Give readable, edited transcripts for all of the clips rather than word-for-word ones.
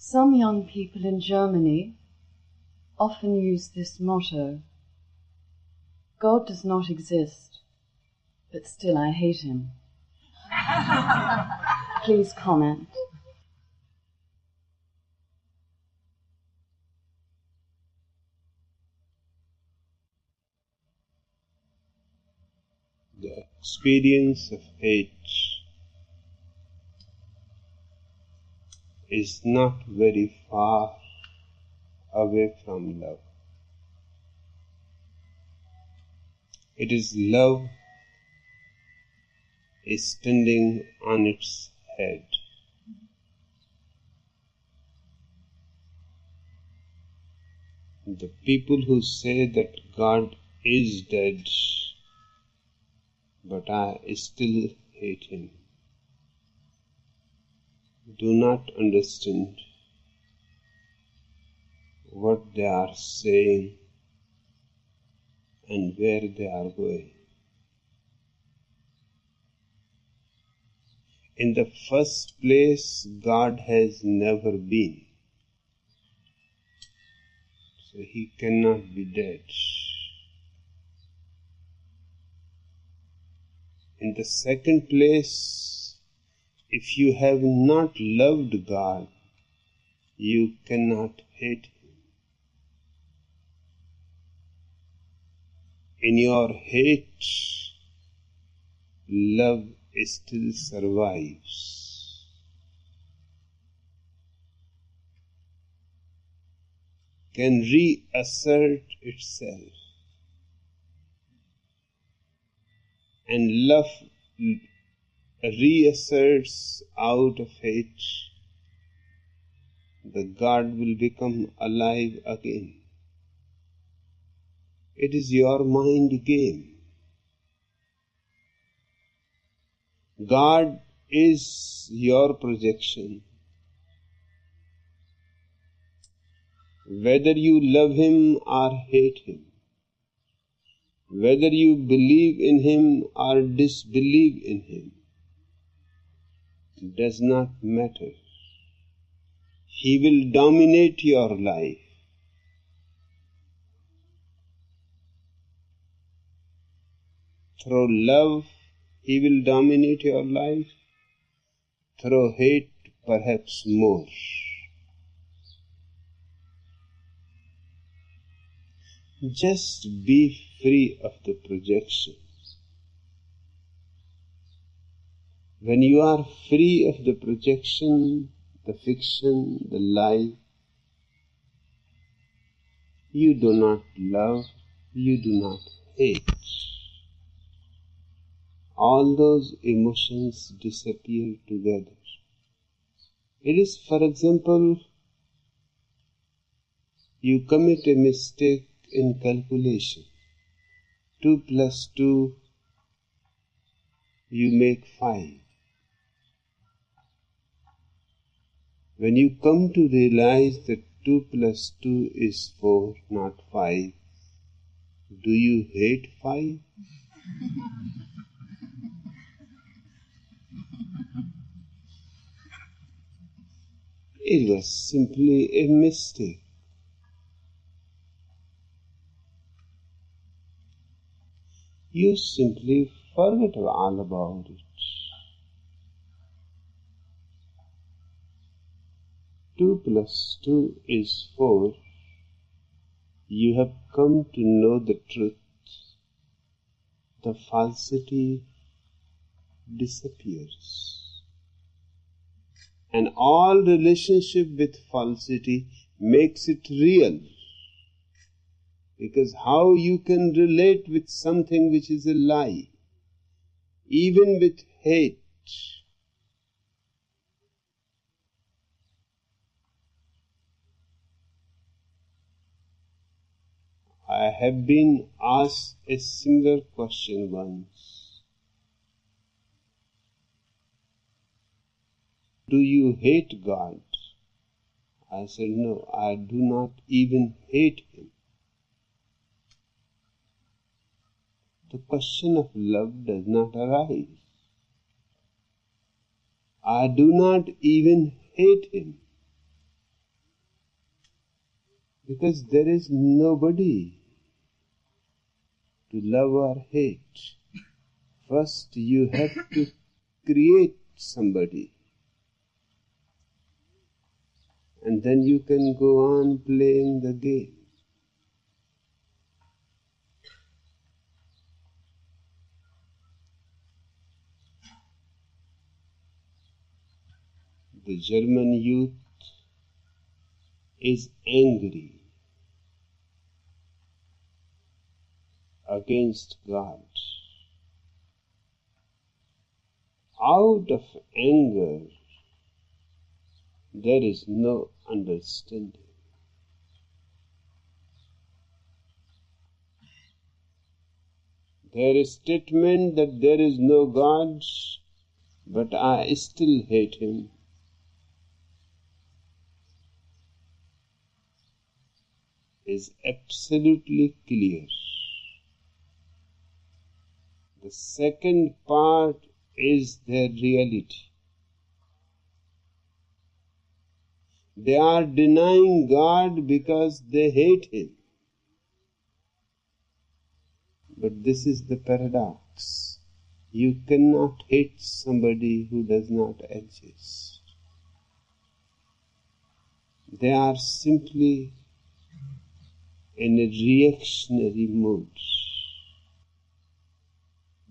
Some young people in Germany often use this motto: God does not exist, but still I hate him. Please comment. The experience of hate is not very far away from love. It is love is standing on its head. The people who say that God is dead, but I still hate him, do not understand what they are saying and where they are going. In the first place, God has never been, so he cannot be dead. In the second place, if you have not loved God, you cannot hate him. In your hate, love still survives. Can reassert itself. And love reasserts out of hate, the God will become alive again. It is your mind game. God is your projection. Whether you love him or hate him, whether you believe in him or disbelieve in him, does not matter. He will dominate your life. Through love, he will dominate your life. Through hate, perhaps more. Just be free of the projection. When you are free of the projection, the fiction, the lie, you do not love, you do not hate. All those emotions disappear together. It is, for example, you commit a mistake in calculation. 2 plus 2, you make 5. When you come to realize that 2 plus 2 is 4, not 5, do you hate 5? It was simply a mistake. You simply forget all about it. 2 plus 2 is 4. You have come to know the truth. The falsity disappears. And all relationship with falsity makes it real. Because how you can relate with something which is a lie, even with hate. I have been asked a similar question once. Do you hate God? I said, no, I do not even hate him. The question of love does not arise. I do not even hate him. Because there is nobody to love or hate. First you have to create somebody. And then you can go on playing the game. The German youth is angry against God. Out of anger, there is no understanding. There is statement that there is no God, but I still hate him. Is absolutely clear. The second part is their reality. They are denying God because they hate him. But this is the paradox. You cannot hate somebody who does not exist. They are simply in a reactionary mood.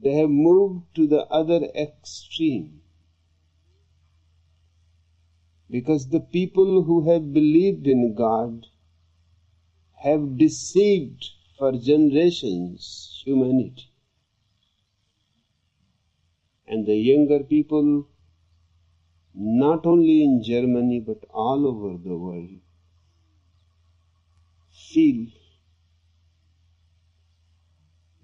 They have moved to the other extreme. Because the people who have believed in God have deceived for generations humanity. And the younger people, not only in Germany but all over the world, feel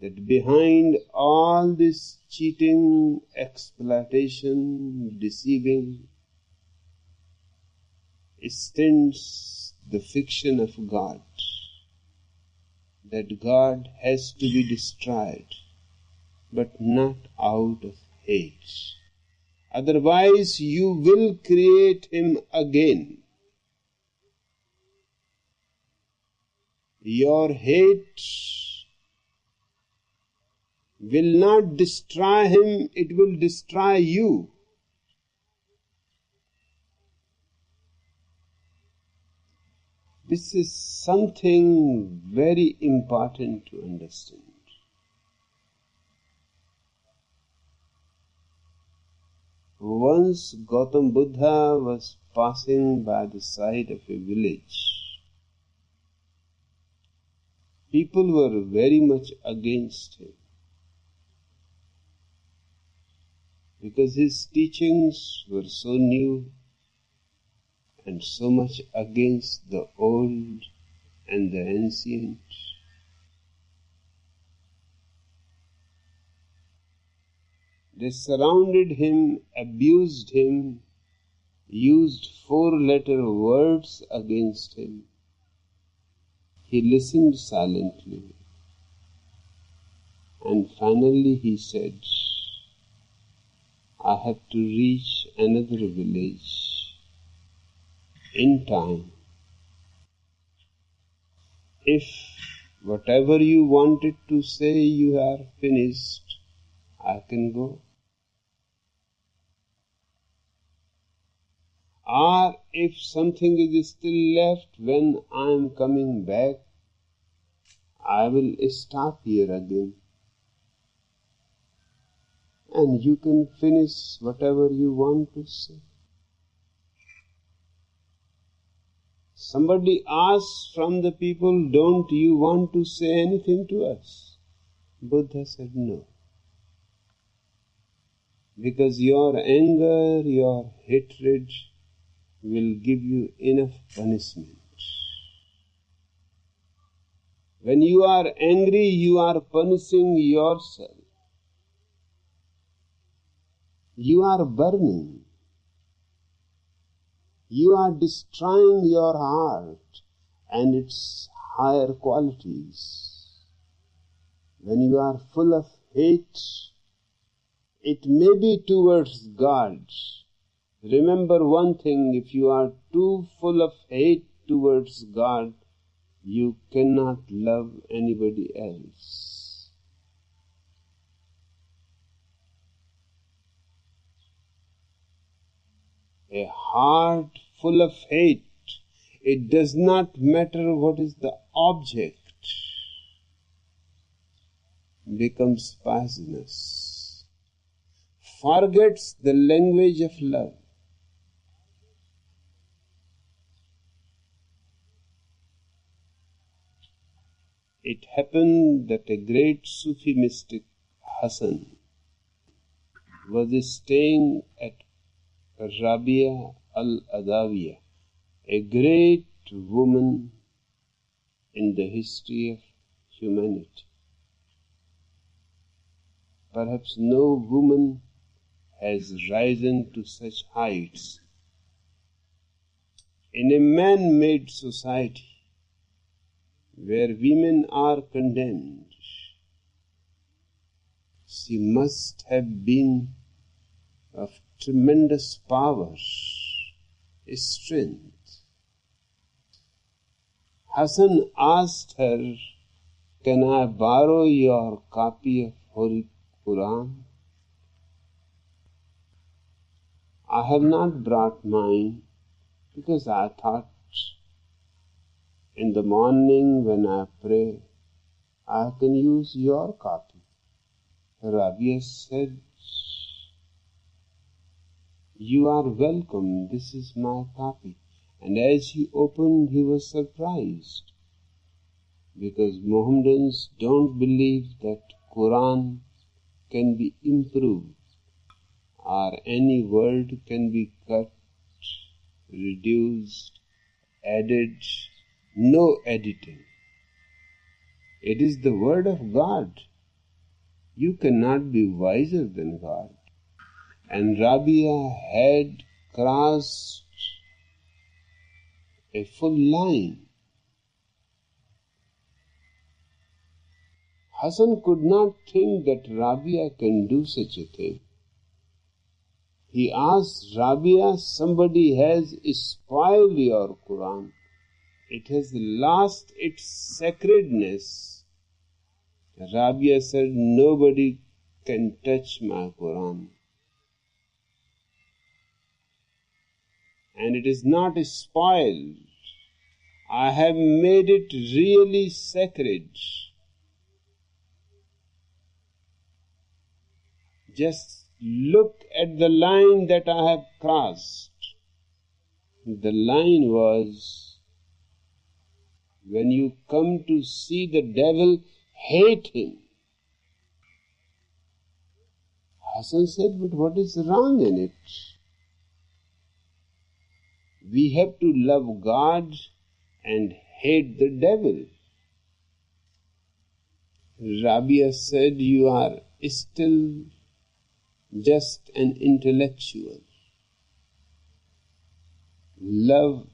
that behind all this cheating, exploitation, deceiving, stands the fiction of God, that God has to be destroyed, but not out of hate. Otherwise you will create him again. Your hate will not destroy him, it will destroy you. This is something very important to understand. Once Gautam Buddha was passing by the side of a village. People were very much against him, because his teachings were so new and so much against the old and the ancient. They surrounded him, abused him, used 4-letter words against him. He listened silently, and finally he said, I have to reach another village in time. If whatever you wanted to say you have finished, I can go. Or if something is still left when I am coming back, I will stop here again. And you can finish whatever you want to say. Somebody asks from the people, don't you want to say anything to us? Buddha said no. Because your anger, your hatred will give you enough punishment. When you are angry, you are punishing yourself. You are burning. You are destroying your heart and its higher qualities. When you are full of hate, it may be towards God. Remember one thing, if you are too full of hate towards God, you cannot love anybody else. A heart full of hate, it does not matter what is the object, becomes poisonous, forgets the language of love. It happened that a great Sufi mystic, Hassan, was staying at Rabia al-Adawiyah, a great woman in the history of humanity. Perhaps no woman has risen to such heights. In a man-made society where women are condemned, she must have been of tremendous power, strength. Hassan asked her, "Can I borrow your copy of Holy Quran? I have not brought mine because I thought in the morning when I pray, I can use your copy." Rabia said, "You are welcome, this is my copy." And as he opened, he was surprised, because Mohammedans don't believe that Quran can be improved or any word can be cut, reduced, added, no editing. It is the word of God. You cannot be wiser than God. And Rabia had crossed a full line. Hassan could not think that Rabia can do such a thing. He asked Rabia, "Somebody has spoiled your Quran. It has lost its sacredness." Rabia said, "Nobody can touch my Quran. And it is not spoiled. I have made it really sacred. Just look at the line that I have crossed." The line was, when you come to see the devil, hate him. Hassan said, "But what is wrong in it? We have to love God and hate the devil." Rabia said, "You are still just an intellectual. Love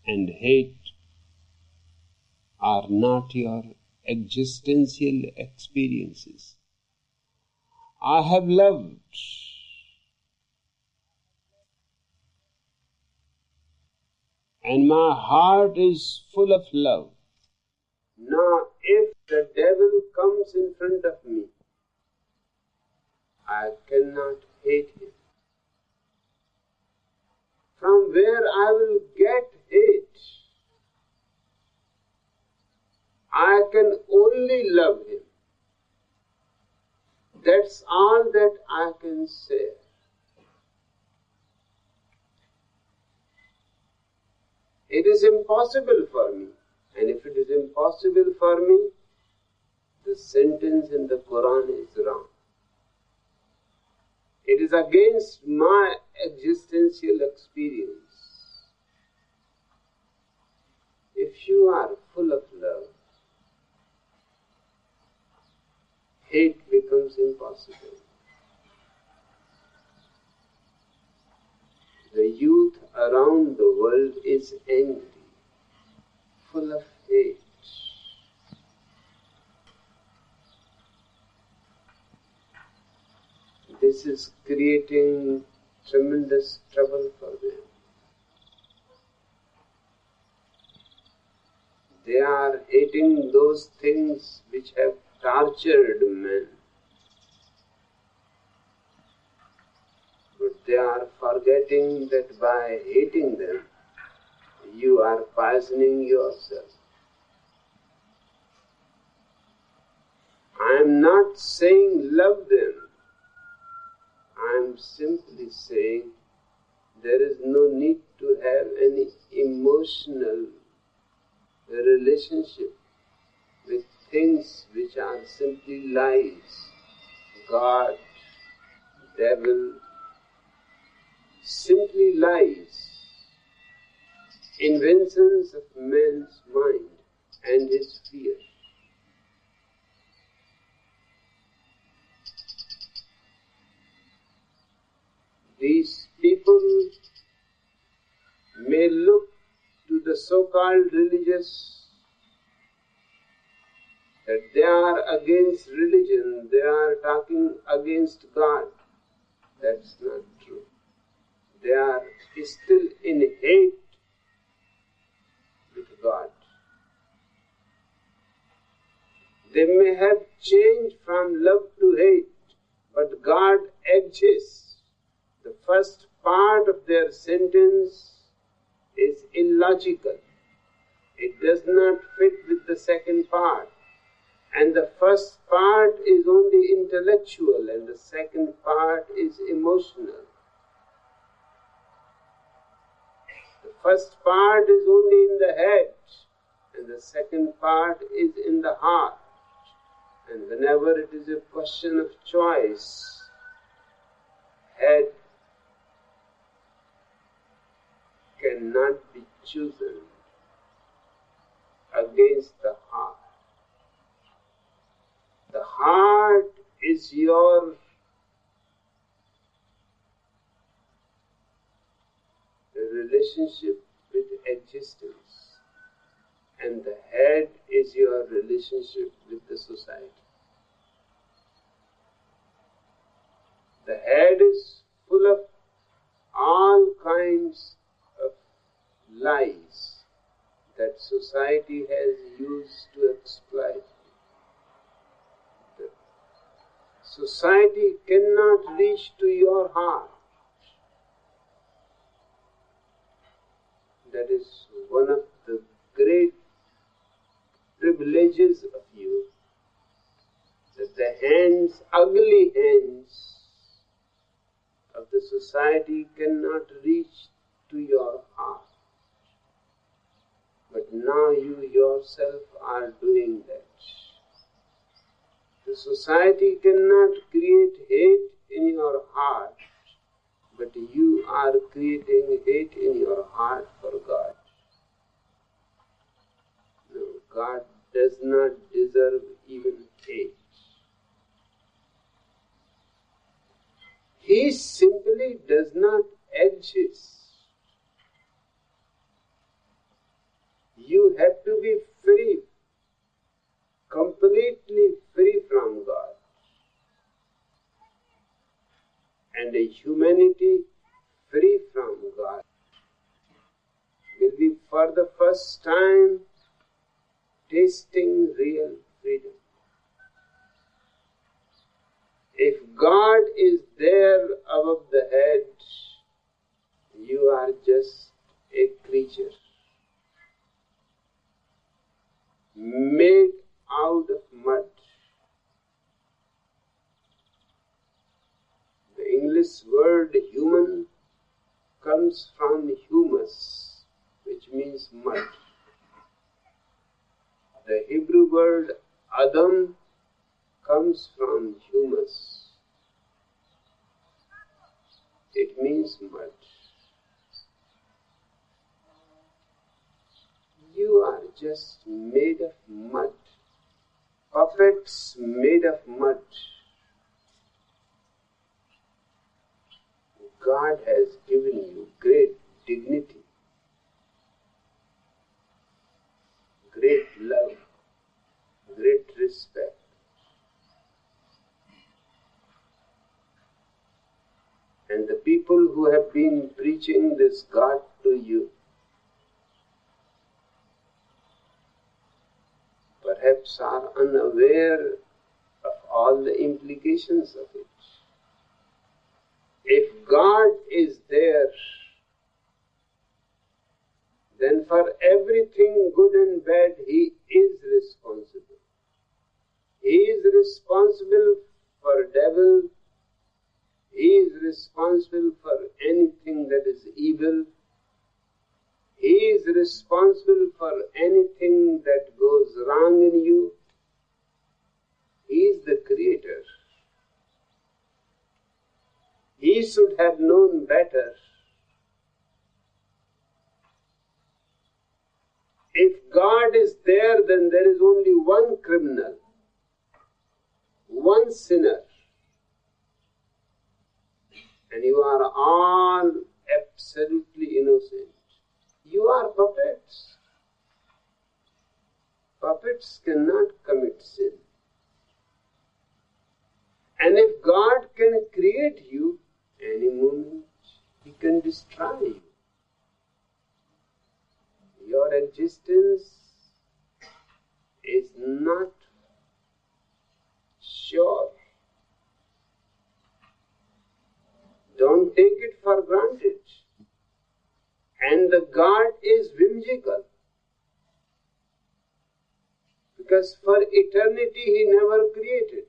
and hate are not your existential experiences. I have loved. And my heart is full of love. Now, if the devil comes in front of me, I cannot hate him. From where I will get hate? I can only love him. That's all that I can say." It is impossible for me. And if it is impossible for me, the sentence in the Quran is wrong. It is against my existential experience. If you are full of love, hate becomes impossible. The youth around the world is angry, full of hate. This is creating tremendous trouble for them. They are hating those things which have tortured men. But they are forgetting that by hating them, you are poisoning yourself. I am not saying love them. I am simply saying there is no need to have any emotional relationship with things which are simply lies. God, devil, simply lies, inventions of man's mind and his fear. These people may look to the so-called religious that they are against religion, they are talking against God. That's not true. They are still in hate with God. They may have changed from love to hate, but God exists. The first part of their sentence is illogical. It does not fit with the second part. And the first part is only intellectual and the second part is emotional. The first part is only in the head and the second part is in the heart. And whenever it is a question of choice, head cannot be chosen against the heart. The heart is your relationship with existence, and the head is your relationship with the society. The head is full of all kinds of lies that society has used to exploit. The society cannot reach to your heart. That is one of the great privileges of you, that the hands, ugly hands of the society cannot reach to your heart. But now you yourself are doing that. The society cannot create hate in your heart, but you are creating hate in your heart for God. No, God does not deserve even hate. He simply does not exist. You have to be free, completely free from God. And a humanity free from God will be for the first time tasting real freedom. If God is there above the head, you are just a creature made out of mud. The English word human comes from humus, which means mud. The Hebrew word Adam comes from humus. It means mud. You are just made of mud. Puppets made of mud. God has given you great dignity, great love, great respect. And the people who have been preaching this God to you perhaps are unaware of all the implications of it. If God is there, then for everything good and bad, He is responsible. He is responsible for devil. He is responsible for anything that is evil. He is responsible for anything that goes wrong in you. He is the Creator. He should have known better. If God is there, then there is only one criminal, one sinner. And you are all absolutely innocent. You are puppets. Puppets cannot commit sin. And if God can create you, any moment He can destroy you. Your existence is not sure. Don't take it for granted. And the God is whimsical. Because for eternity He never created.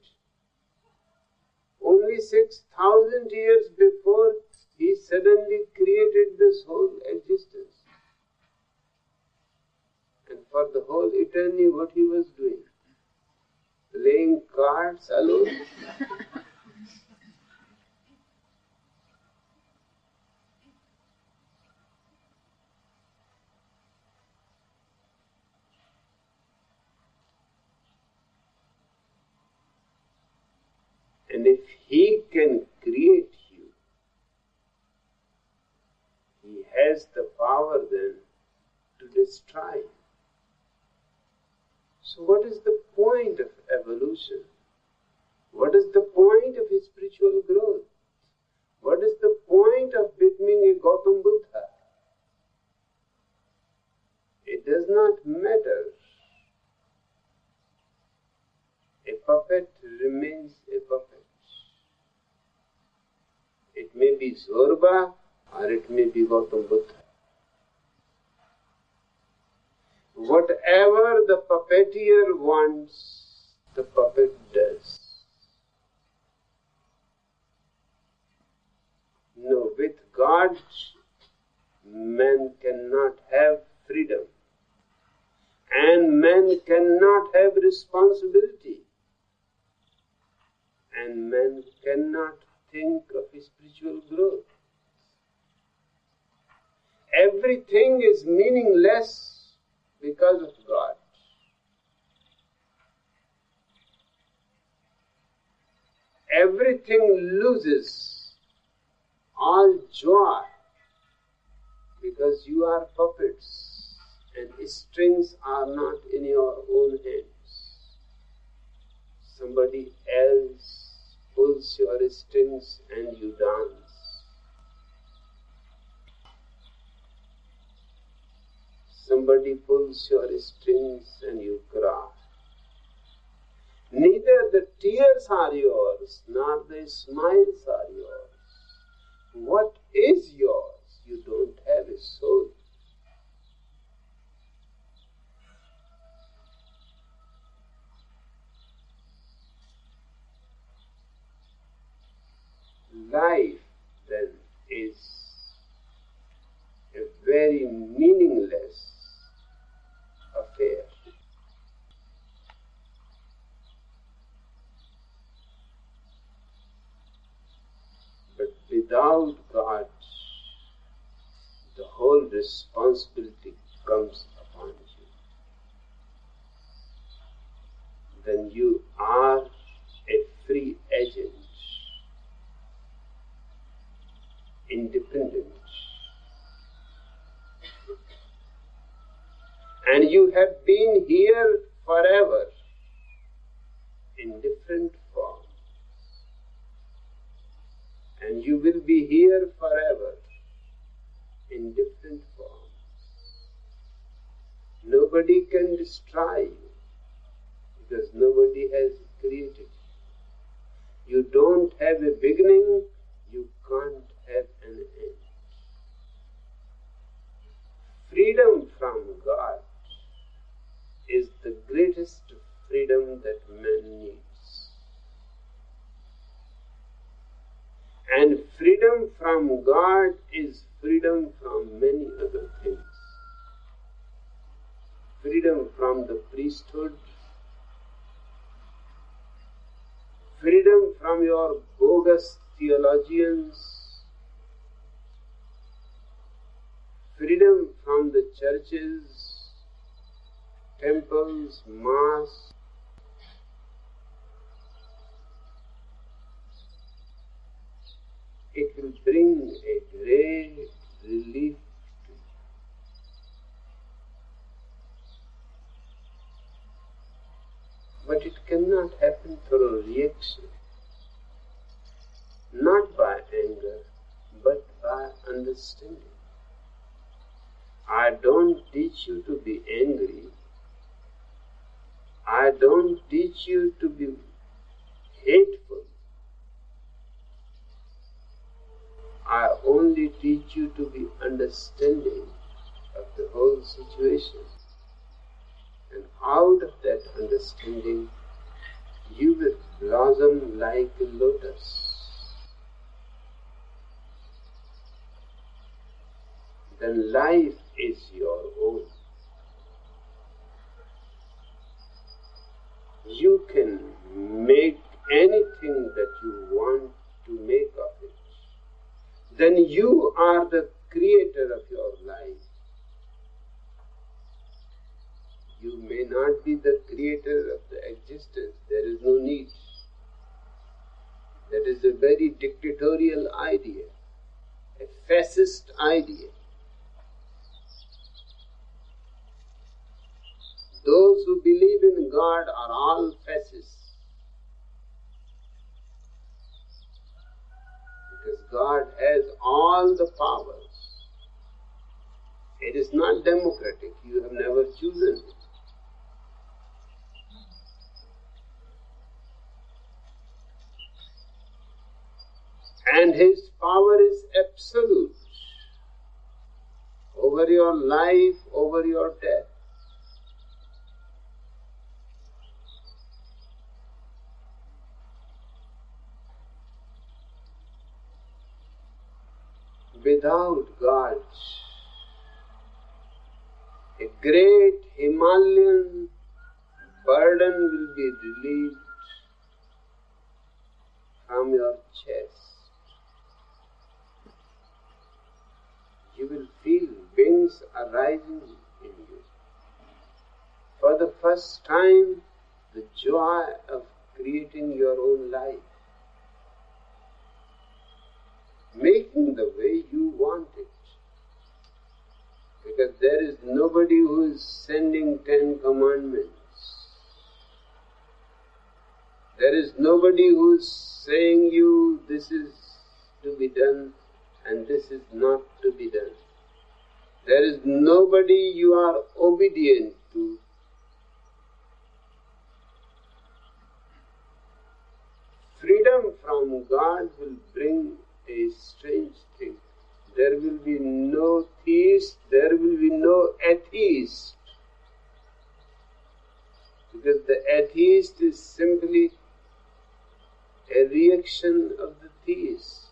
Only 6,000 years before He suddenly created this whole existence. And for the whole eternity what He was doing? Playing cards alone? And if He can create you, He has the power then to destroy you. So what is the point of evolution? What is the point of spiritual growth? What is the point of becoming a Gautam Buddha? It does not matter. A puppet remains a puppet. It may be Zorba or it may be Gautam Buddha. Whatever the puppeteer wants, the puppet does. No, with God, man cannot have freedom. And man cannot have responsibility. And man cannot think of spiritual growth. Everything is meaningless because of God. Everything loses all joy because you are puppets and strings are not in your own hands. Somebody else pulls your strings and you dance. Somebody pulls your strings and you cry. Neither the tears are yours, nor the smiles are yours. What is yours? You don't have a soul. Life, then, is a very meaningless affair. But without God, the whole responsibility comes upon you. Then you are a free agent, independent. And you have been here forever in different forms. And you will be here forever in different forms. Nobody can destroy you. because nobody has created. You don't have a beginning, you can't have an end. Freedom from God is the greatest freedom that man needs. And freedom from God is freedom from many other things. Freedom from the priesthood, freedom from your bogus theologians, freedom from the churches, temples, mosques. It will bring a great relief to you. But it cannot happen through reaction, not by anger, but by understanding. I don't teach you to be angry. I don't teach you to be hateful. I only teach you to be understanding of the whole situation. And out of that understanding, you will blossom like a lotus. Then life is your own. You can make anything that you want to make of it. Then you are the creator of your life. You may not be the creator of the existence. There is no need. That is a very dictatorial idea, a fascist idea. Those who believe in God are all fascists. Because God has all the powers. It is not democratic. You have never chosen it. And His power is absolute over your life, over your death. Without God, a great Himalayan burden will be relieved from your chest. You will feel wings arising in you. For the first time, the joy of creating your own life. Making the way you want it. Because there is nobody who is sending 10 commandments. There is nobody who is saying you this is to be done and this is not to be done. There is nobody you are obedient to. Freedom from God will bring a strange thing. There will be no theist, there will be no atheist. Because the atheist is simply a reaction of the theist.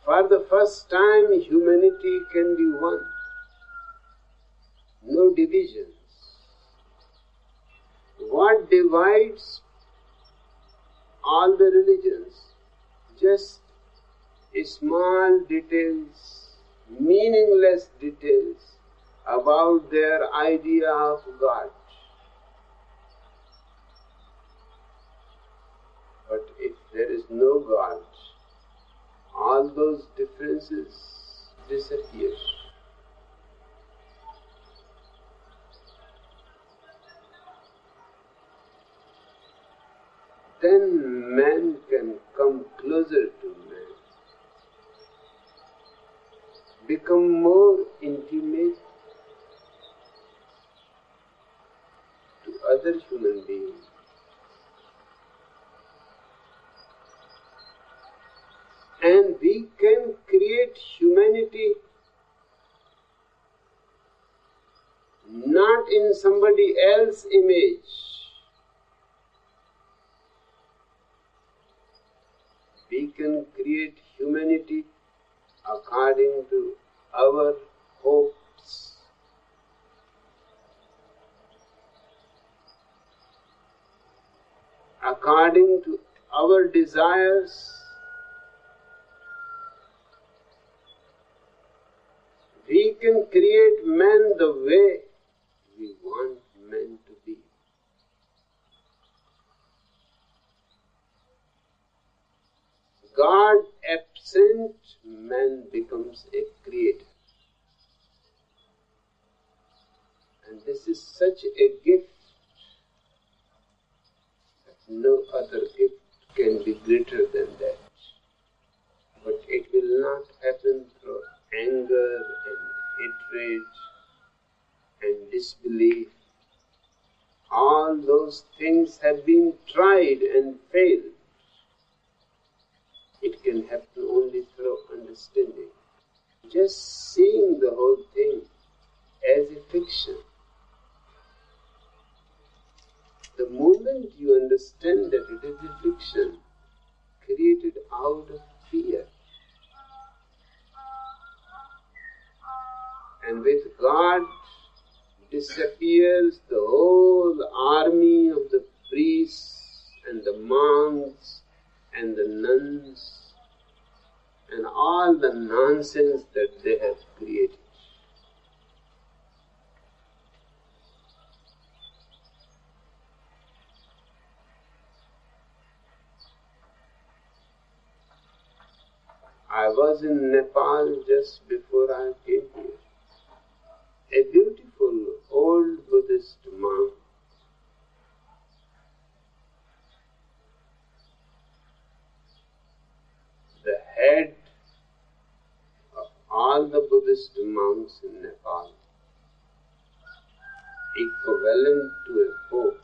For the first time, humanity can be one. No divisions. What divides all the religions? Just small details, meaningless details about their idea of God. But if there is no God, all those differences disappear. Then man can come closer to man, become more intimate to other human not in somebody else's image. We can create humanity according to our hopes. According to our desires. We can create man the way we want man to be. God absent, man becomes a creator. And this is such a gift that no other gift can be greater than that. But it will not happen through anger and hatred and disbelief. All those things have been tried and failed. It can happen only through understanding. Just seeing the whole thing as a fiction. The moment you understand that it is a fiction, created out of fear, and with God disappears the whole army of the priests and the monks and the nuns and all the nonsense that they have created. I was in Nepal just before I came here. A beautiful old Buddhist monk. The head of all the Buddhist monks in Nepal, equivalent to a pope.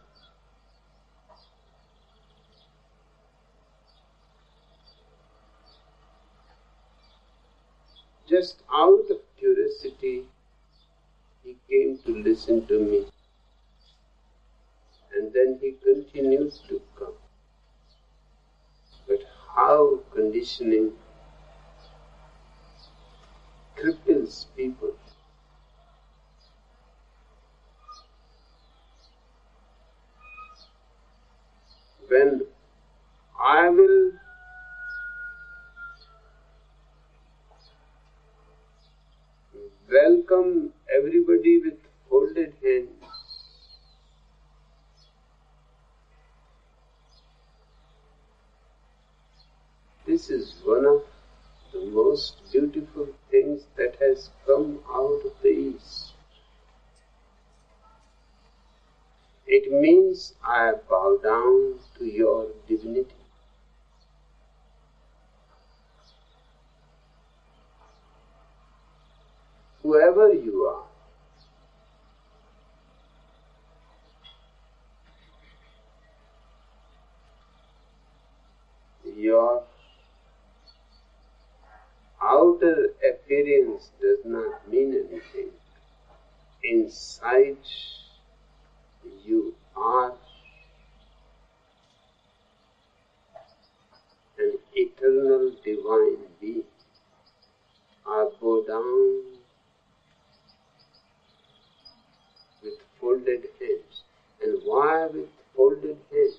Just out of curiosity, he came to listen to me, and then he continues to come. But how conditioning cripples people. When I will welcome everybody with folded hands, this is one of the most beautiful things that has come out of the East. It means I bow down to your divinity. Whoever you are, your outer appearance does not mean anything. Inside you are an eternal divine being. I bow down with folded hands. And why with folded hands?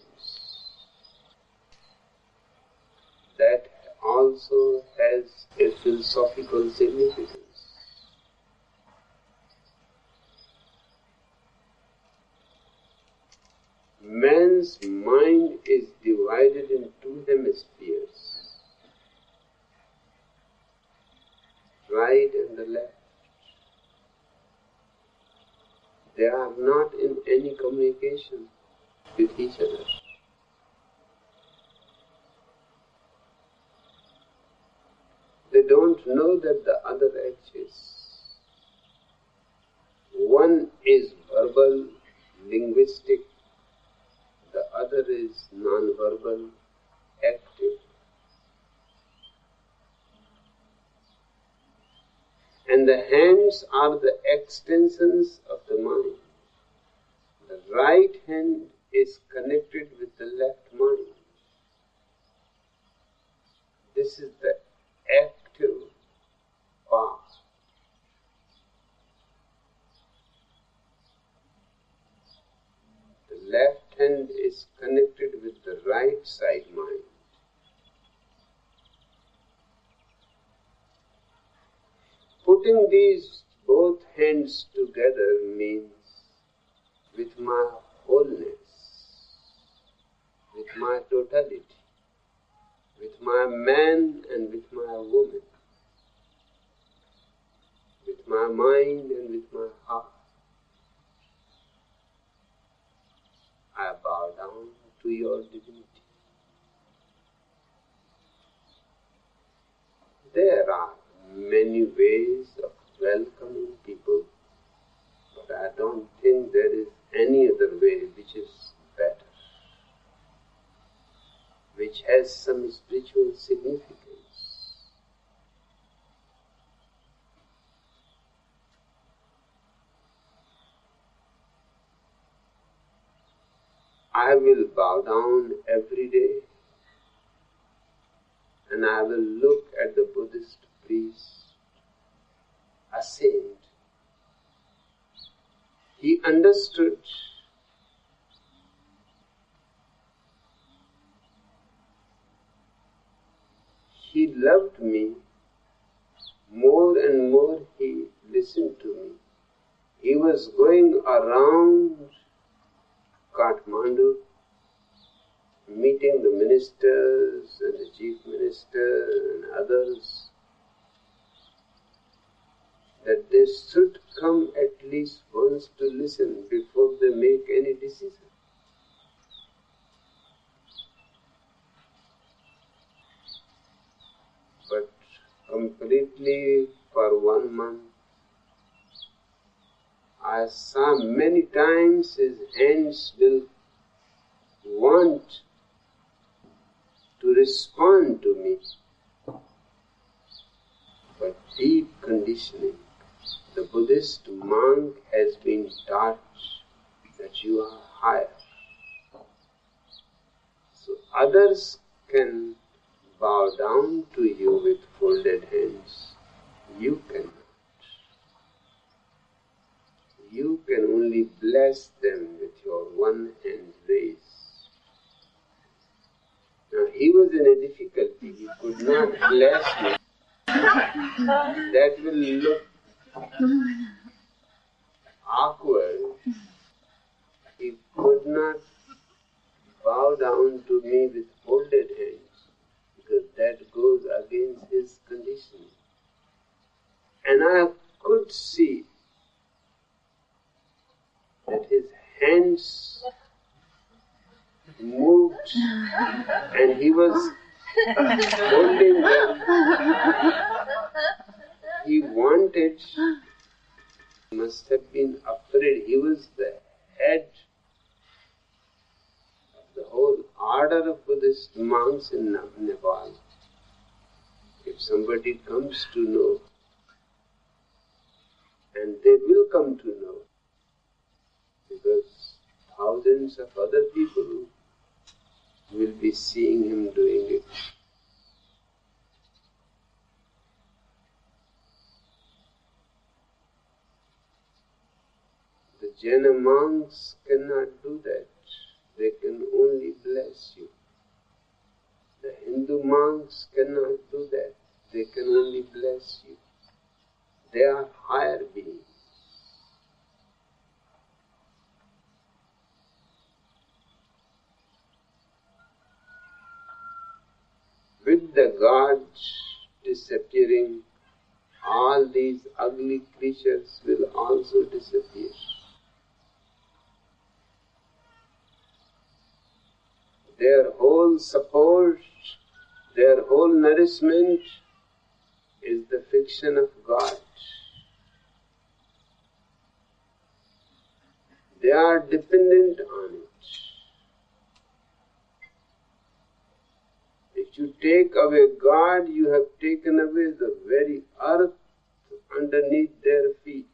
That also has a philosophical significance. Man's mind is divided in two hemispheres, right and the left. They are not in any communication with each other. They don't know that the other exists. One is verbal, linguistic, the other is non-verbal, active. And the hands are the extensions of the mind. right hand is connected with the left mind. This is the active part. The left hand is connected with the right side mind. Putting these both hands together means with my wholeness, with my totality, with my man and with my woman, with my mind and with my heart, I bow down to your divinity. There are many ways of welcoming people, but I don't think there is any other way which is better, which has some spiritual significance. I will bow down every day and I will look at the Buddhist priest, a saint. He understood he loved me more and more. He listened to me. He was going around Kathmandu, meeting the ministers and the chief minister and others, that they should come at least once to listen before they make any decision. But completely for 1 month, I saw many times his hands will want to respond to me, but deep conditioning. The Buddhist monk has been taught that you are higher. So others can bow down to you with folded hands. You cannot. You can only bless them with your one hand raised. Now he was in a difficulty. He could not bless me. That will look awkward. He could not bow down to me with folded hands, because that goes against his conditioning. And I could see that his hands moved and he was holding them. He wanted, must have been afraid. He was the head of the whole order of Buddhist monks in Nepal. If somebody comes to know, and they will come to know, because thousands of other people will be seeing him doing it. The Jaina monks cannot do that. They can only bless you. The Hindu monks cannot do that. They can only bless you. They are higher beings. With the gods disappearing, all these ugly creatures will also disappear. Their whole support, their whole nourishment is the fiction of God. They are dependent on it. If you take away God, you have taken away the very earth underneath their feet.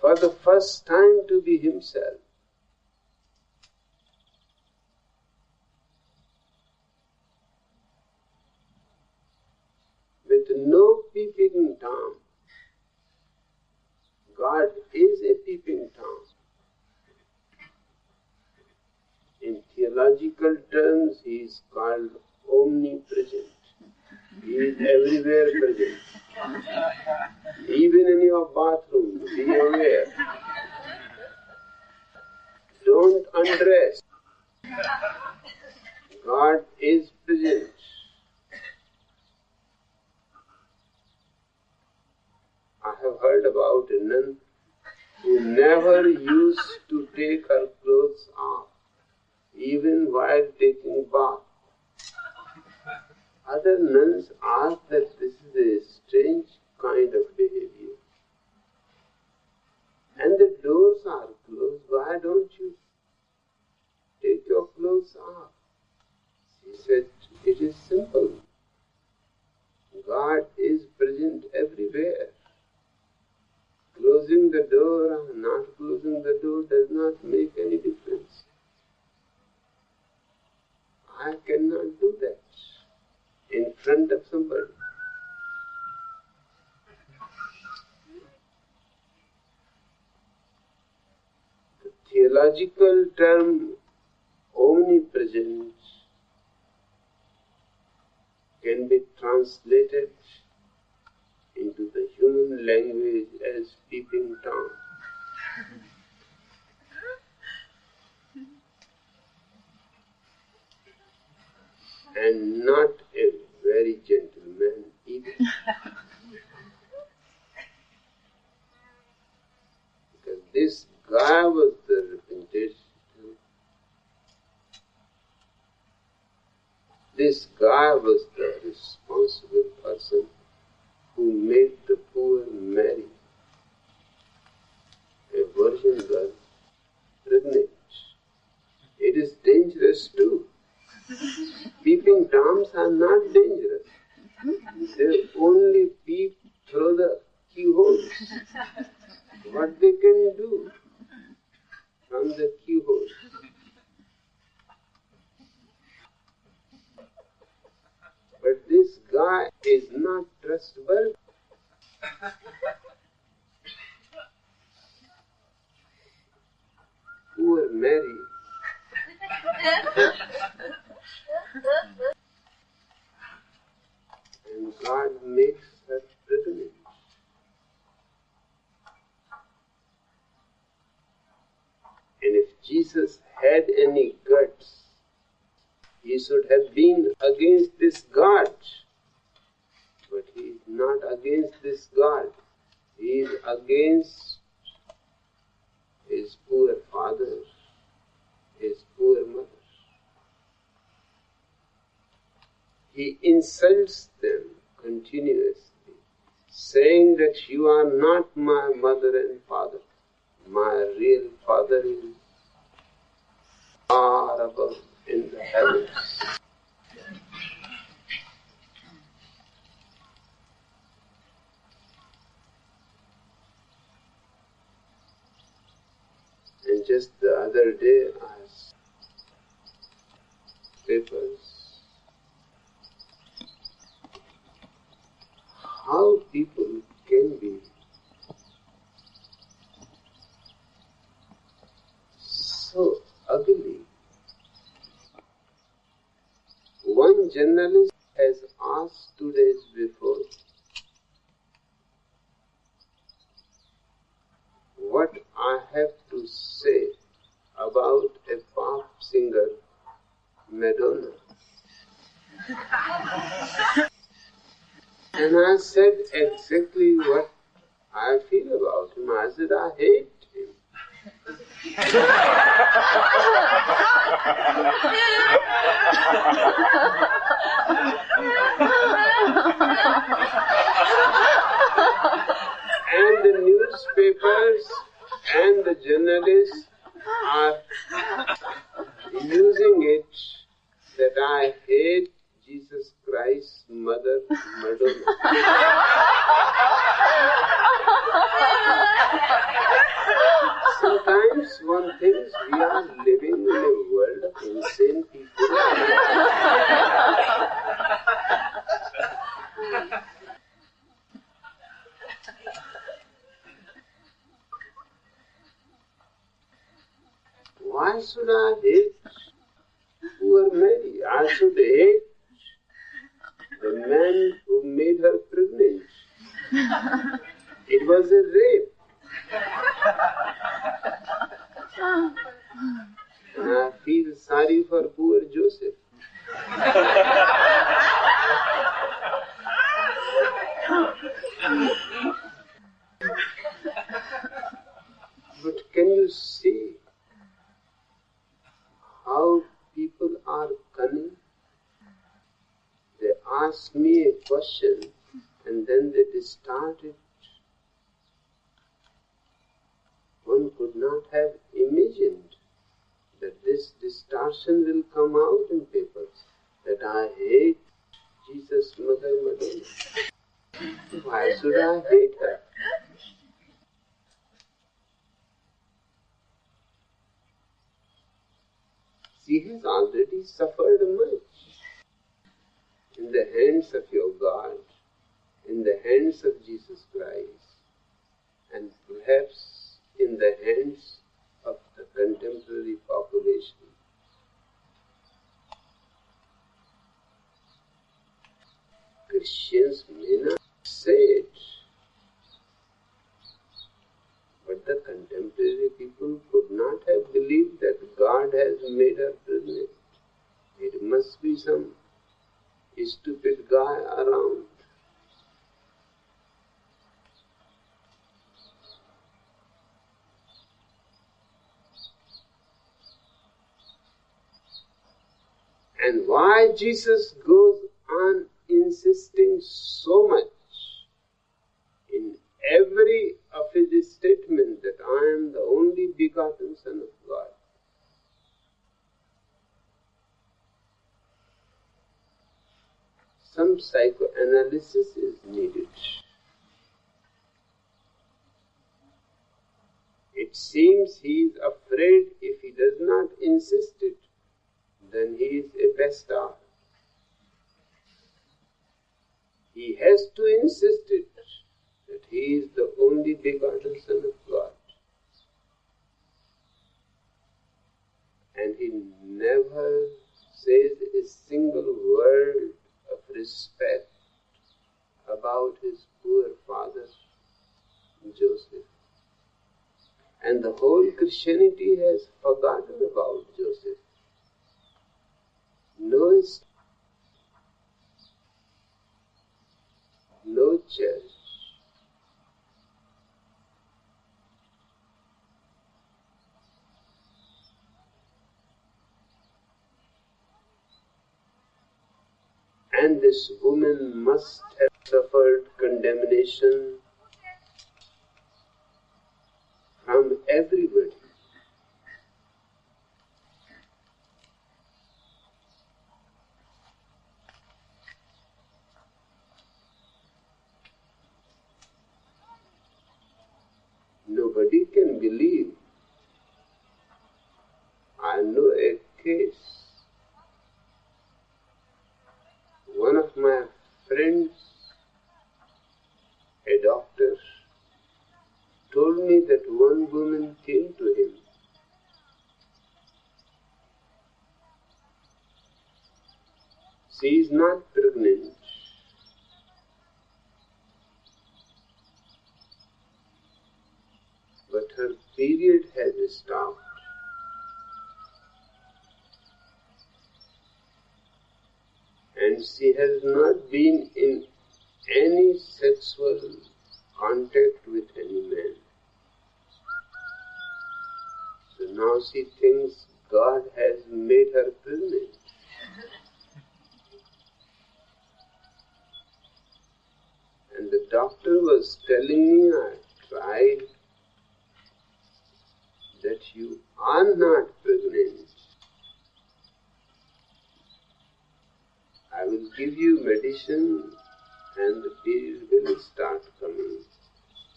for the first time to be himself. With no peeping Tom. God is a peeping Tom. In theological terms, he is called omnipresent. He is everywhere present. Even in your bathroom, be aware. Don't undress. God is present. I have heard about a nun who never used to take her clothes off, even while taking bath. Other nuns ask that this is a strange kind of behavior. And the doors are closed, why don't you take your clothes off? She said, it is simple. God is present everywhere. Closing the door or not closing the door does not make any difference. I cannot do that in front of somebody. The theological term omnipresent can be translated into the human language as peeping Tom. And not a very gentle man either. Because this guy was the representation. This guy was the responsible person who made the poor Mary, a virgin girl, pregnant. It is dangerous too. Peeping Toms are not dangerous. They only peep through the keyholes. What they can do from the keyholes. But this guy is not trustworthy. Poor Mary. And God makes her pregnant. And if Jesus had any guts, he should have been against this God. But he is not against this God. He is against his poor father, his poor mother. He insults them continuously, saying that you are not my mother and father. My real father is far above in the heavens. And just the other day I saw papers. How people can be so ugly. One journalist has asked 2 days before, what I have to say about a pop singer, Madonna. And I said exactly what I feel about him. I said, I hate him. And the newspapers and the journalists are using it that I hate Jesus Christ's mother, Madonna. why should I hate poor Mary? I should hate the man who made her pregnant. It was a rape. And I feel sorry for poor Joseph. But can you see how people are cunning? They ask me a question and then they distort it. One could not have imagined that this distortion will come out in papers, that I hate Jesus' mother Madonna. Why should I hate her? She has already suffered much in the hands of your God, in the hands of Jesus Christ, and perhaps in the hands of the contemporary population. Christians may not say it, but the contemporary people could not have believed that God has made her pregnant. It must be some stupid guy around. And why Jesus goes on insisting so much in every of his statement that I am the only begotten Son of God? Some psychoanalysis is needed. It seems he is afraid if he does not insist it, then he is a bastard. He has to insist it, that he is the only begotten Son of God. And he never says a single word of respect about his poor father, Joseph. And the whole Christianity has forgotten about Joseph. No church, and this woman must have suffered condemnation from everybody. Nobody can believe. I know a case. One of my friends, a doctor, told me that one woman came to him. She is not pregnant. But her period has stopped. And she has not been in any sexual contact with any man. So now she thinks God has made her pregnant. And the doctor was telling me, I tried, that you are not pregnant. I will give you medicine and the period will start coming.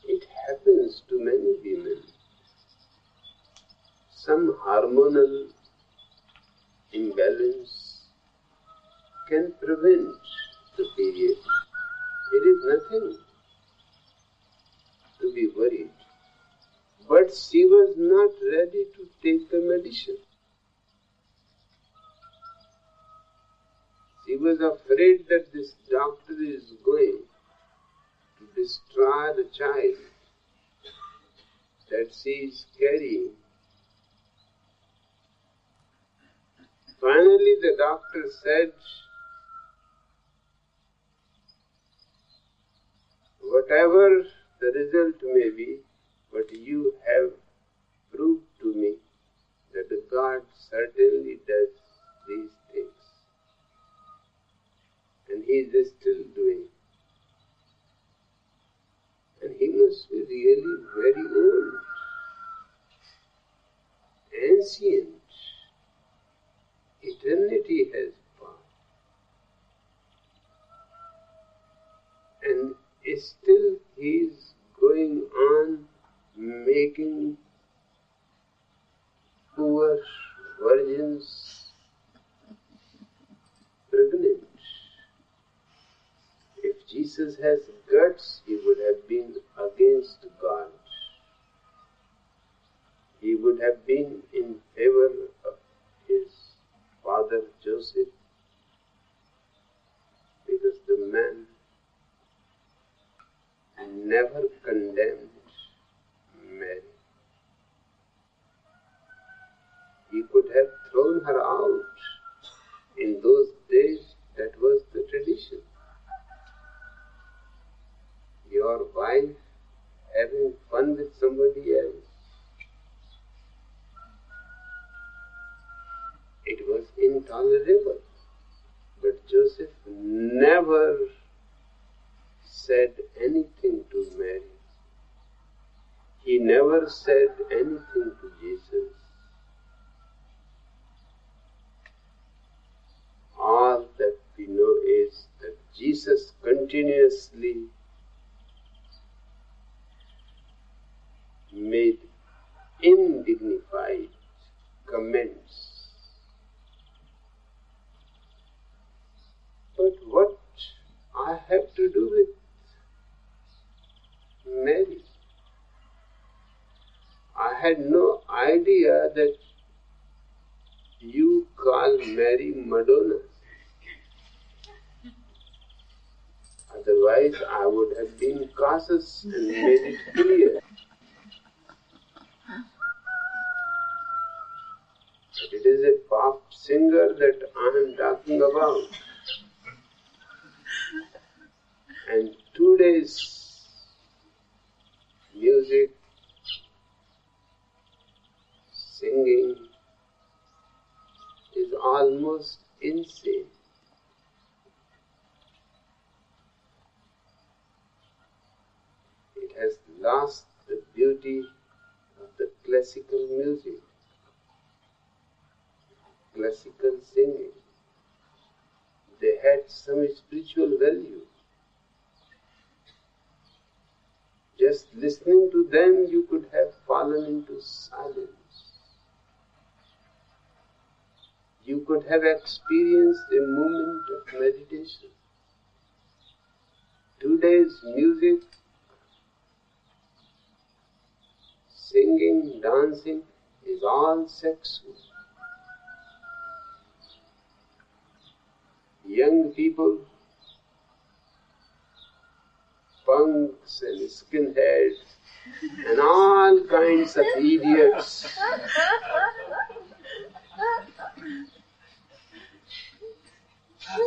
It happens to many women. Some hormonal imbalance can prevent the period. It is nothing to be worried. But she was not ready to take the medicine. was afraid that this doctor is going to destroy the child that she is carrying. Finally, the doctor said, whatever the result may be, but you have proved to me that God certainly does these things. And He is still doing. And He must be really very old, ancient. Eternity has passed. And still He is going on making poor virgins pregnant. If Jesus has guts, He would have been against God. He would have been in favor of His father Joseph, because the man never condemned Mary. He could have thrown her out. In those days, that was the tradition. Your wife having fun with somebody else. It was intolerable. But Joseph never said anything to Mary. He never said anything to Jesus. All that we know is that Jesus continuously made indignified comments. But what I have to do with Mary? I had no idea that you call Mary Madonna. Otherwise, I would have been cautious and made it clear. But it is a pop singer that I am talking about. And today's music, singing, is almost insane. It has lost the beauty of the classical music, classical singing. They had some spiritual value. Just listening to them, you could have fallen into silence. You could have experienced a moment of meditation. Today's music, singing, dancing, is all sexual. Young people, punks and skinheads, and all kinds of idiots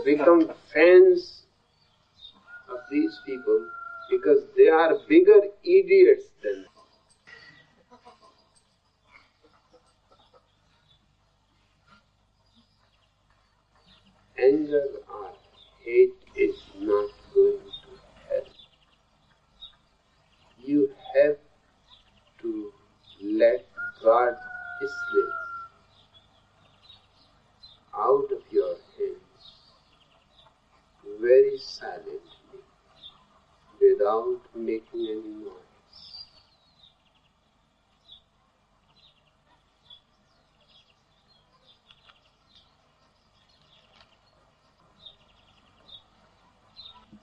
become fans of these people because they are bigger idiots than them. Anger or hate is not going to help. You have to let God slip out of your hands very silently, without making any noise.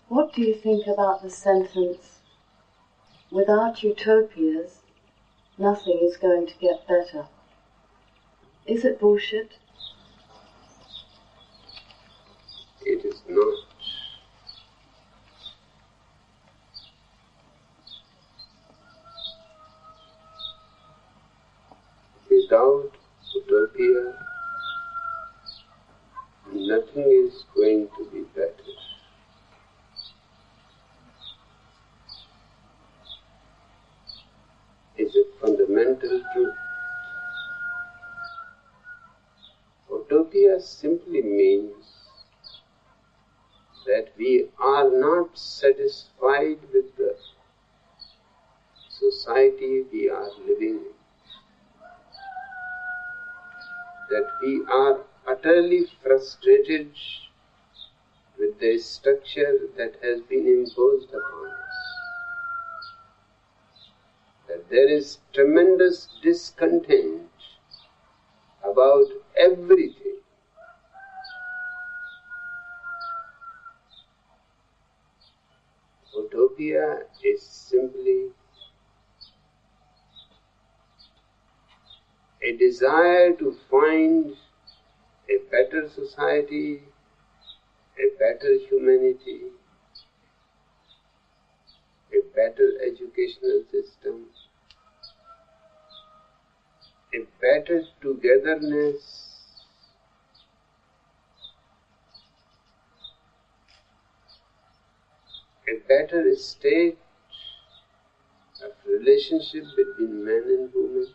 What do you think about the sentence, without utopias, nothing is going to get better? Is it bullshit? it is not. Without utopia, nothing is going to be better. It's a fundamental truth. Utopia simply means that we are not satisfied with the society we are living in. That we are utterly frustrated with the structure that has been imposed upon us. That there is tremendous discontent about everything. Utopia is simply a desire to find a better society, a better humanity, a better educational system, a better togetherness, a better state of relationship between men and women,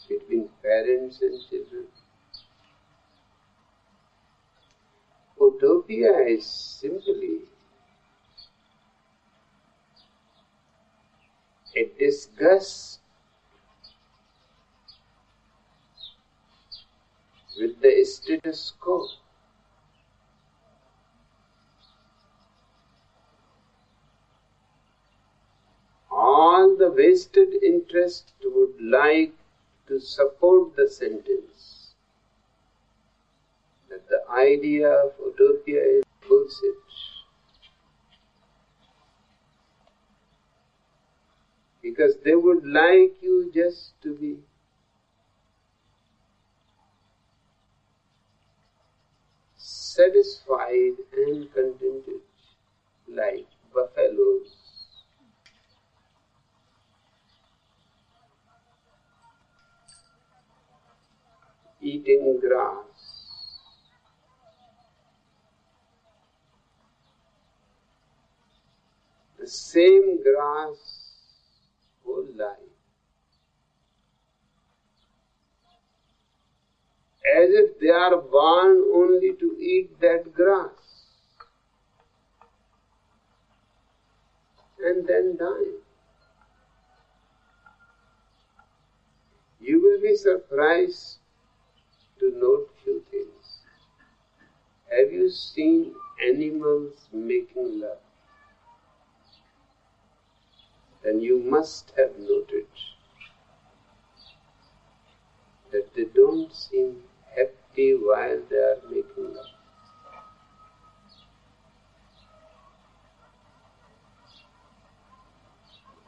between parents and children. Utopia is simply a disgust with the status quo. All the vested interest would like to support the sentence that the idea of utopia is bullshit. Because they would like you just to be satisfied and contented like buffaloes. Eating grass. The same grass whole life. As if they are born only to eat that grass and then die. You will be surprised to note few things. Have you seen animals making love? Then you must have noted that they don't seem happy while they are making love.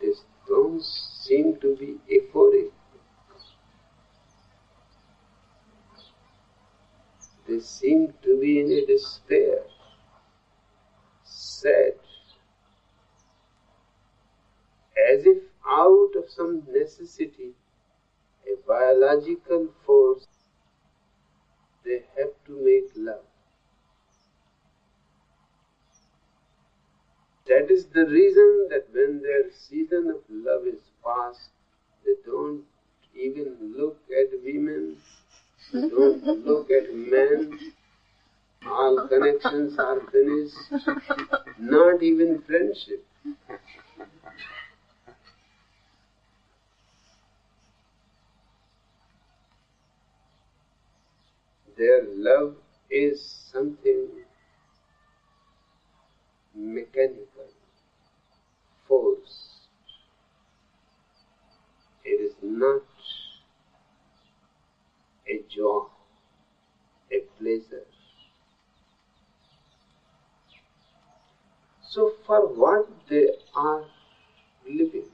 They don't seem to be euphoric. They seem to be in a despair, sad, as if out of some necessity, a biological force, they have to make love. That is the reason that when their season of love is past, they don't even look at women, they don't look at men, all connections are finished, not even friendship. Their love is something mechanical, force. It is not a joy, a pleasure. So for what they are living?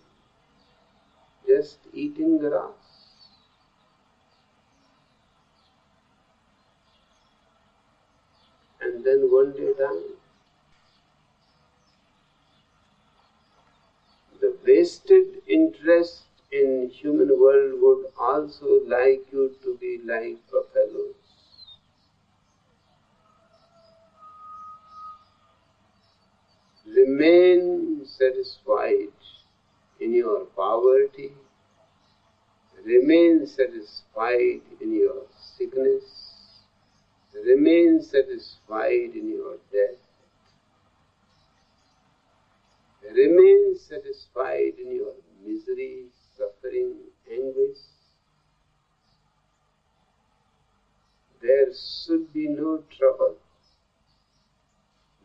Just eating grass. and then one day die. The wasted interest in human world would also like you to be like buffaloes. Remain satisfied in your poverty. Remain satisfied in your sickness. Remain satisfied in your death. Remain satisfied in your misery, suffering, anguish. There should be no trouble,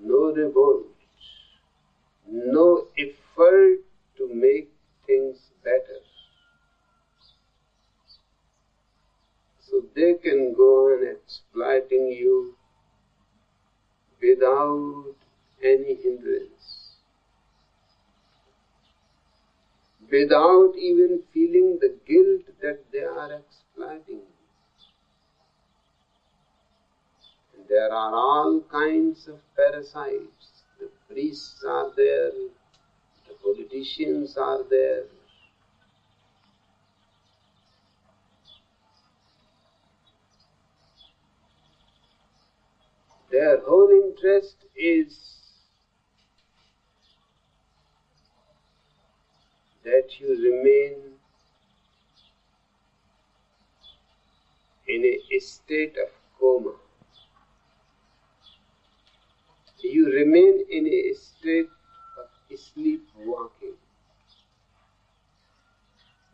no revolt, no effort to make things better. So they can go on exploiting you without any hindrance, without even feeling the guilt that they are exploiting you. And there are all kinds of parasites. The priests are there, the politicians are there. Their whole interest is that you remain in a state of coma. You remain in a state of sleepwalking.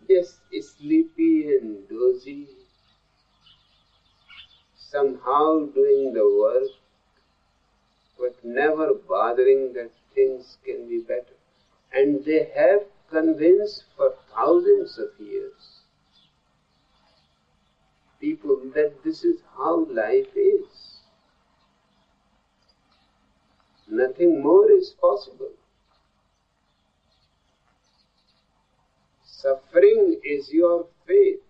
Just sleepy and dozy, somehow doing the work, but never bothering that things can be better. And they have convinced for thousands of years people that this is how life is. Nothing more is possible. Suffering is your fate.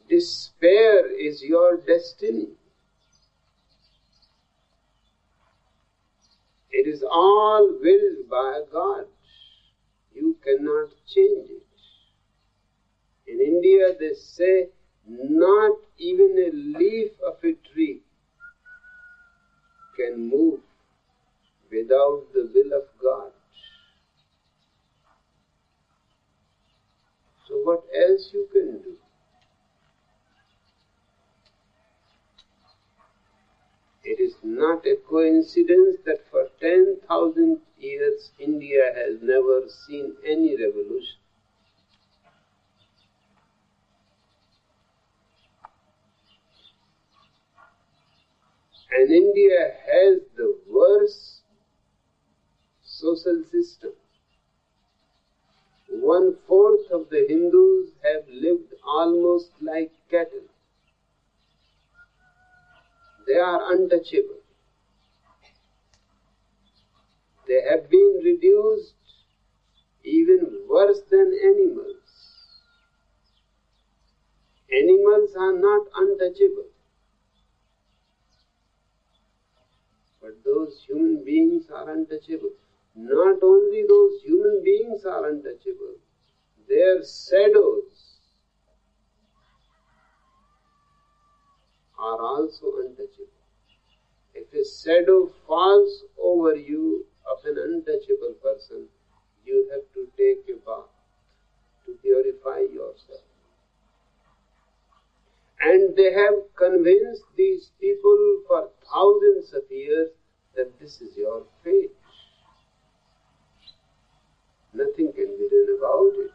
Despair is your destiny. It is all willed by God. You cannot change it. In India they say, not even a leaf of a tree can move without the will of God. So what else you can do? It is not a coincidence that for 10,000 years India has never seen any revolution. And India has the worst social system. 1/4 of the Hindus have lived almost like cattle. They are untouchable. They have been reduced even worse than animals. Animals are not untouchable. But those human beings are untouchable. Not only those human beings are untouchable, their shadows are also untouchable. If a shadow falls over you of an untouchable person, you have to take a bath to purify yourself. And they have convinced these people for thousands of years that this is your fate. Nothing can be done about it.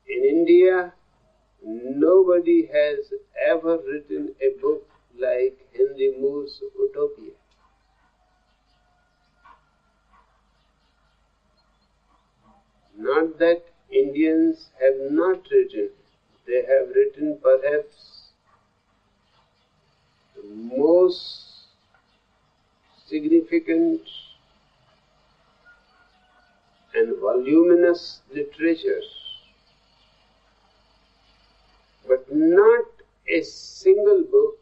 In India, nobody has ever written a book like Henry Moore's Utopia. Not that Indians have not written. They have written perhaps the most significant and voluminous literature, but not a single book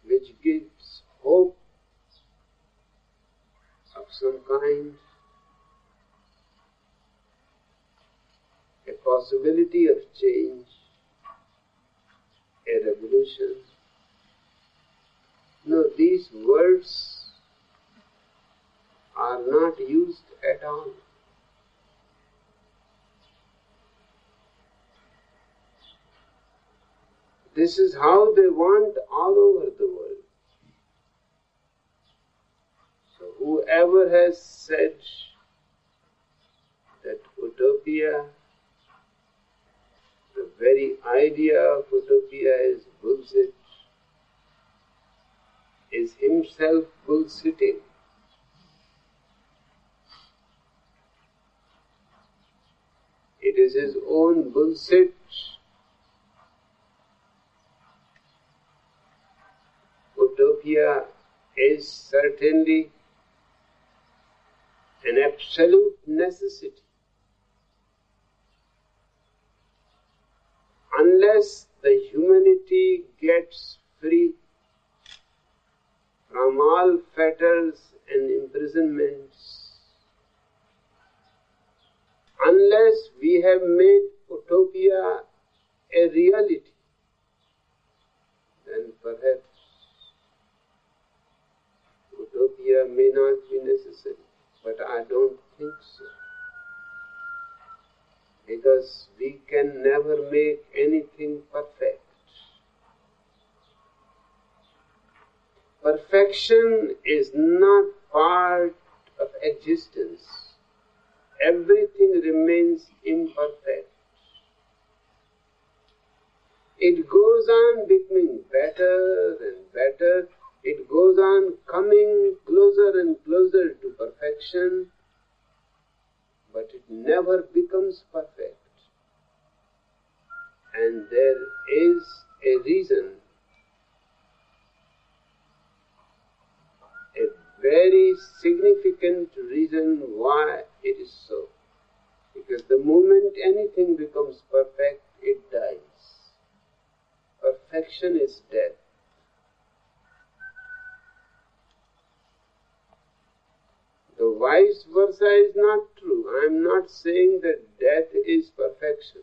which gives hope of some kind, a possibility of change, a revolution. No, these words are not used at all. This is how they want all over the world. So whoever has said that utopia, the very idea of utopia is bullshit, is himself bullshitting. It is his own bullshit. Utopia is certainly an absolute necessity. Unless the humanity gets free from all fetters and imprisonments, unless we have made utopia a reality, then perhaps utopia may not be necessary. But I don't think so. Because we can never make anything perfect. Perfection is not part of existence. Everything remains imperfect. It goes on becoming better and better. It goes on coming closer and closer to perfection, but it never becomes perfect. And there is a reason, a very significant reason why it is so. Because the moment anything becomes perfect, it dies. Perfection is death. The vice versa is not true. I am not saying that death is perfection.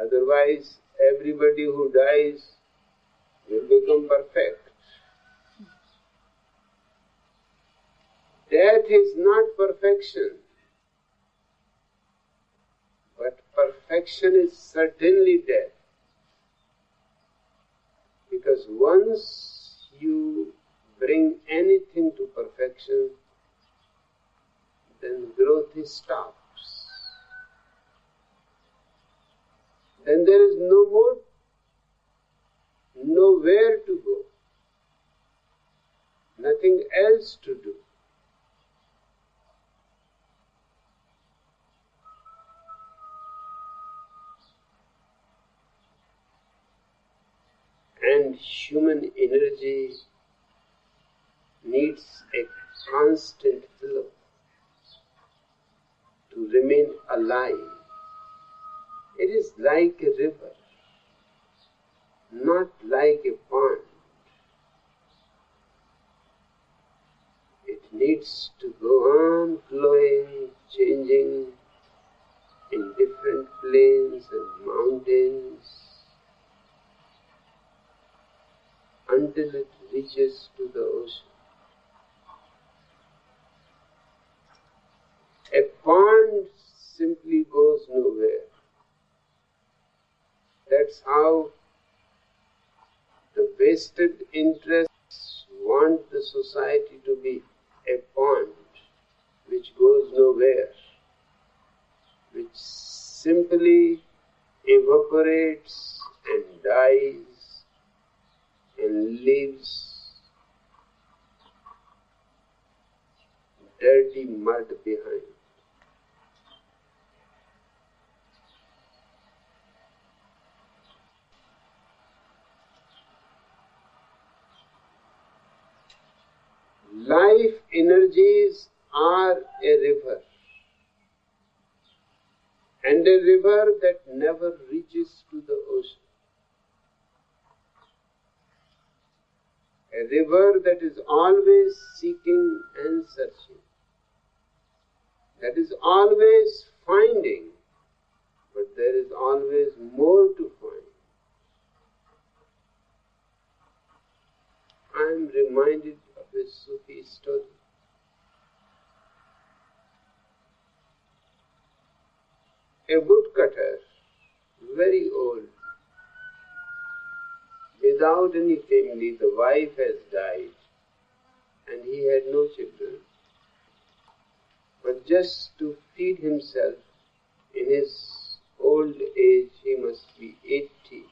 Otherwise, everybody who dies will become perfect. Death is not perfection, but perfection is certainly death. Because once you bring anything to perfection, then growth stops. Then there is no more, nowhere to go, nothing else to do. And human energy needs a constant flow to remain alive. It is like a river, not like a pond. It needs to go on flowing, changing in different plains and mountains, until it reaches to the ocean. A pond simply goes nowhere. That's how the vested interests want the society to be, a pond which goes nowhere, which simply evaporates and dies and leaves dirty mud behind. Life energies are a river, and a river that never reaches to the ocean. A river that is always seeking and searching, that is always finding, but there is always more to find. I am reminded of a Sufi story. A woodcutter, very old, without any family, the wife has died and he had no children. But just to feed himself in his old age, he must be 80.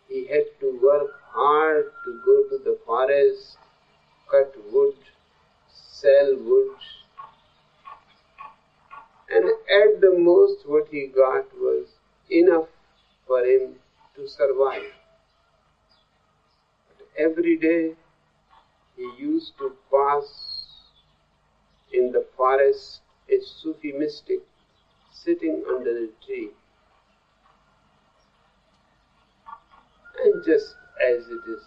He had to work hard to go to the forest, cut wood, sell wood, and at the most what he got was enough for him to survive. But every day he used to pass in the forest a Sufi mystic sitting under a tree. And just as it is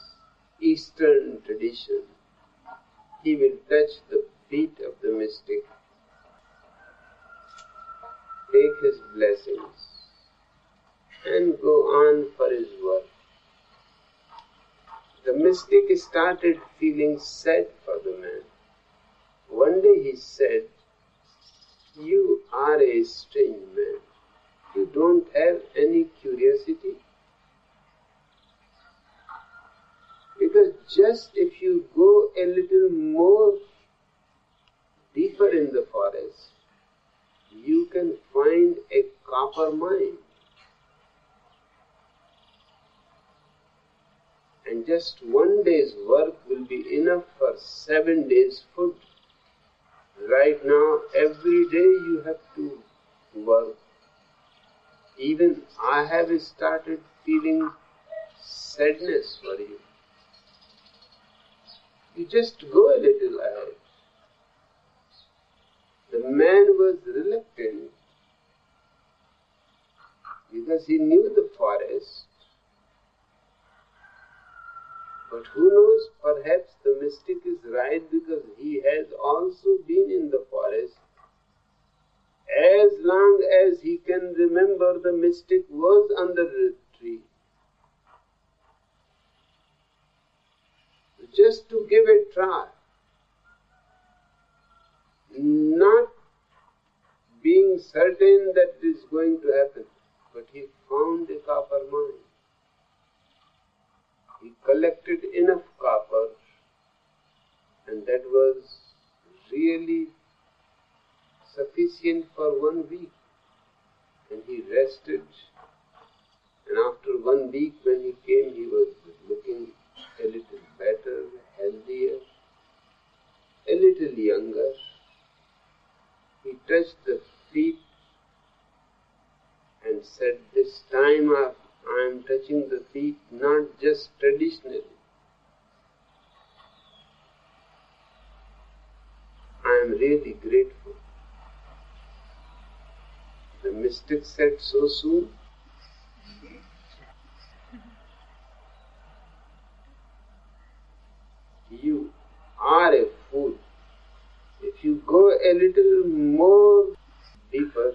Eastern tradition, he will touch the feet of the mystic, take his blessings, and go on for his work. The mystic started feeling sad for the man. One day he said, "You are a strange man. You don't have any curiosity. Because just if you go a little more deeper in the forest, you can find a copper mine. And just one day's work will be enough for 7 days' food. Right now, every day you have to work. Even I have started feeling sadness for you. You just go a little ahead." The man was reluctant because he knew the forest. But who knows, perhaps the mystic is right because he has also been in the forest. As long as he can remember, the mystic was under the tree. Just to give a try, not being certain that it is going to happen, but he found a copper mine. He collected enough copper, and that was really sufficient for 1 week. And he rested, and after 1 week when he came, he was looking a little better, healthier, a little younger. He touched the feet and said, "This time I am touching the feet not just traditionally. I am really grateful." The mystic said, "So soon?" "You are a fool. If you go a little more deeper,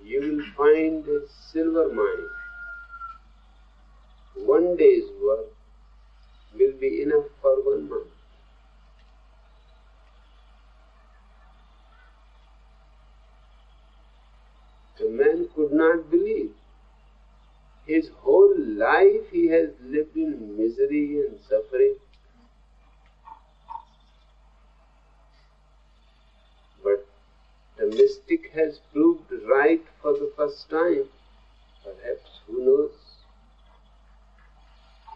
you will find a silver mine. 1 day's work will be enough for 1 month. The man could not believe. His whole life he has lived in misery and suffering. But the mystic has proved right for the first time. Perhaps, who knows?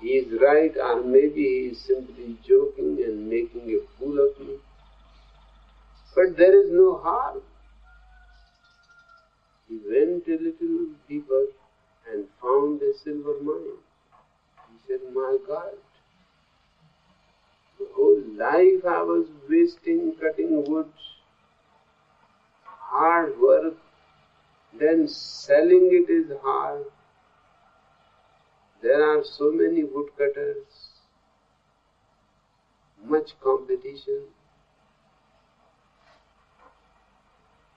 He is right, or maybe he is simply joking and making a fool of me. But there is no harm. He went a little deeper and found a silver mine. He said, "My God, the whole life I was wasting cutting wood. hard work, then selling it is hard. There are so many woodcutters, much competition.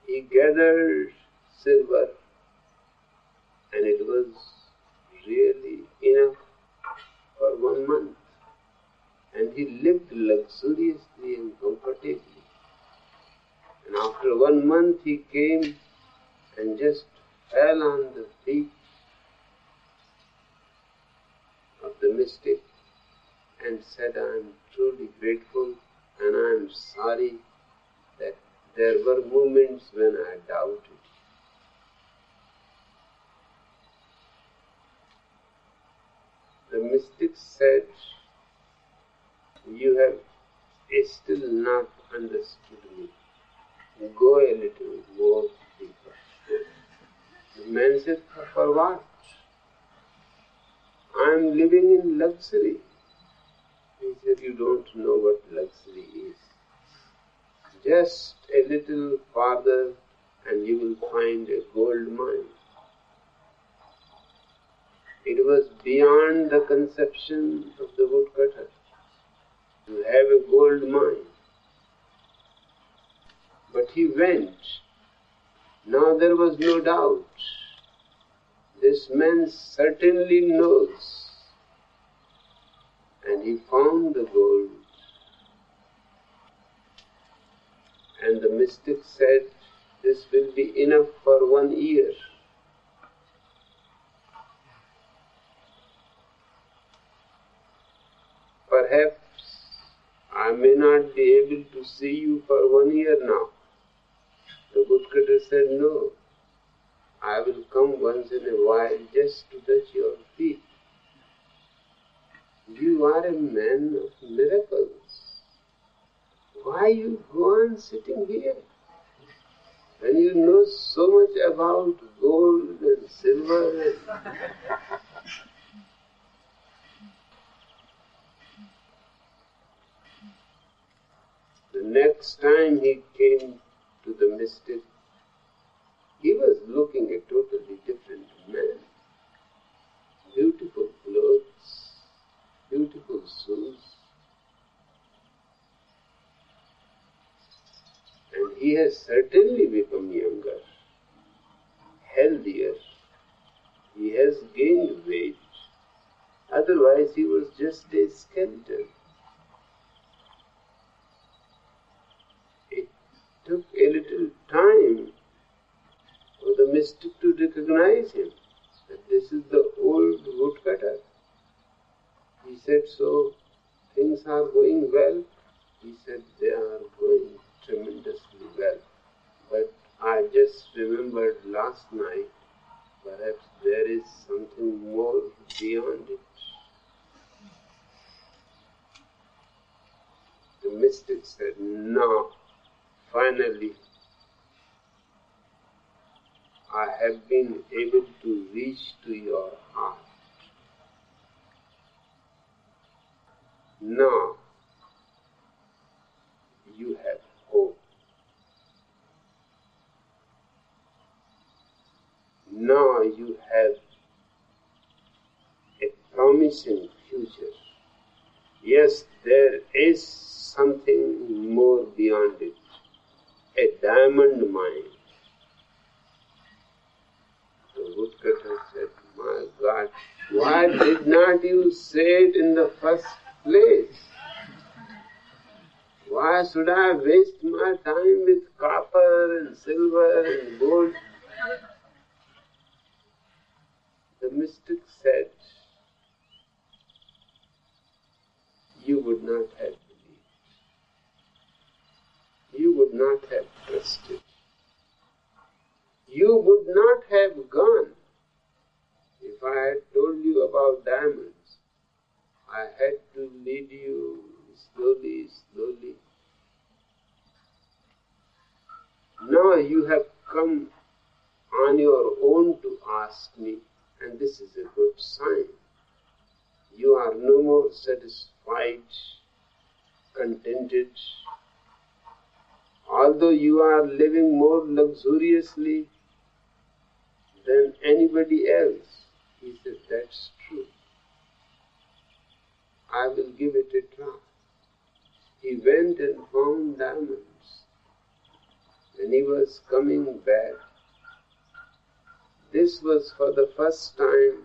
He gathered silver, and it was really enough for 1 month. And he lived luxuriously and comfortably. And after 1 month he came and just fell on the feet of the mystic and said, I am truly grateful and I am sorry that there were moments when I doubted. The mystic said, you have still not understood me. Go a little more deeper. The man said, for what? I am living in luxury. He said, you don't know what luxury is. Just a little farther and you will find a gold mine. It was beyond the conception of the woodcutter to have a gold mine. But he went. Now there was no doubt. This man certainly knows. And he found the gold. And the mystic said, this will be enough for 1 year. Perhaps I may not be able to see you for 1 year now. The woodcutter said, no, I will come once in a while just to touch your feet. You are a man of miracles. Why you go on sitting here? When you know so much about gold and silver and the next time he came to the mystic, he was looking a totally different man. Beautiful clothes, beautiful shoes. And he has certainly become younger, healthier. He has gained weight. Otherwise he was just a skeleton. It took a little time for the mystic to recognize him, that this is the old woodcutter. He said, so things are going well? He said, they are going tremendously well. But I just remembered last night, perhaps there is something more beyond it. The mystic said, no, finally I have been able to reach to your heart. Now you have hope. Now you have a promising future. Yes, there is something more beyond it, a diamond mine. The woodcutter said, my God, why did not you say it in the first place? Why should I waste my time with copper and silver and gold? The mystic said, you would not have believed. You would not have trusted. You would not have gone if I had told you about diamonds. I had to lead you slowly. Now you have come on your own to ask me, and this is a good sign. You are no more satisfied, contented, although you are living more luxuriously than anybody else. He said, that's true. I will give it a try. He went and found diamonds. When he was coming back, this was for the first time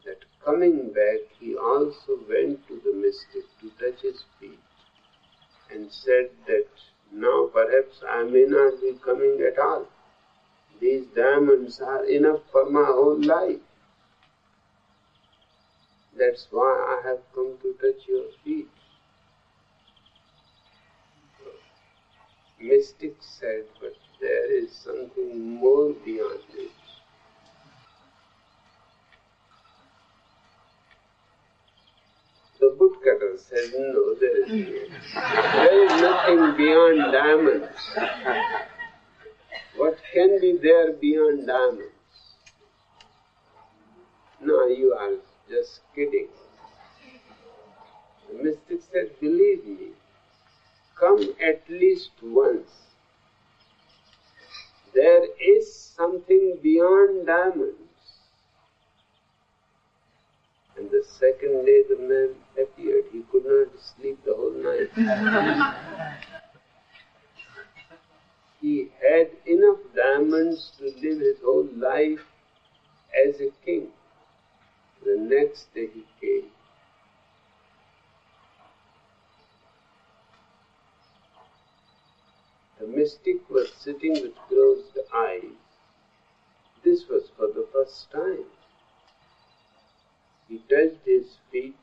that coming back he also went to the mystic to touch his feet and said that now perhaps I may not be coming at all. These diamonds are enough for my whole life. That's why I have come to touch your feet. Mystic said, but there is something more beyond it. The woodcutter said, no, there is nothing beyond diamonds. What can be there beyond diamonds? No, you are just kidding. The mystic said, believe me, come at least once. There is something beyond diamonds. And the second day the man appeared. He could not sleep the whole night. He had enough diamonds to live his whole life as a king. The next day he came. The mystic was sitting with closed eyes. This was for the first time. He touched his feet,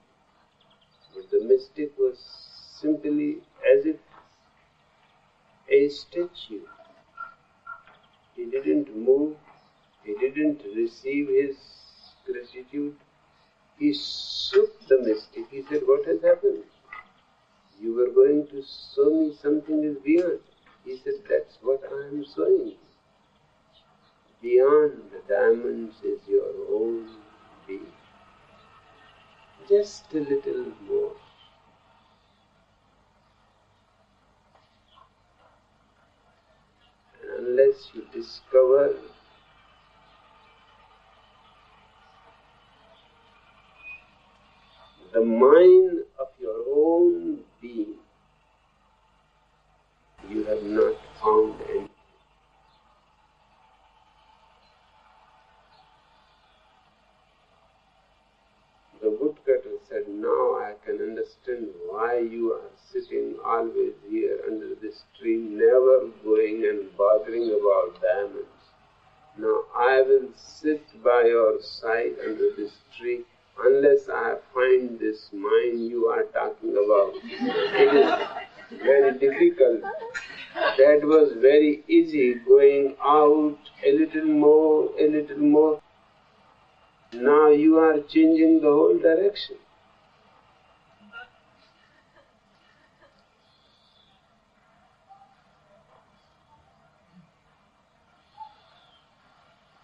but the mystic was simply as if a statue. He didn't move, he didn't receive his gratitude. He shook the mystic. He said, what has happened? You were going to show me something is beyond. He said, that's what I am showing you. Beyond the diamonds is your own being. Just a little more. And unless you discover the mine of your own being, you have not found anything. The woodcutter said, now I can understand why you are sitting always here under this tree, never going and bothering about diamonds. Now I will sit by your side under this tree unless I find this mine you are talking about. It is very difficult. That was very easy, going out a little more, a little more. Now you are changing the whole direction.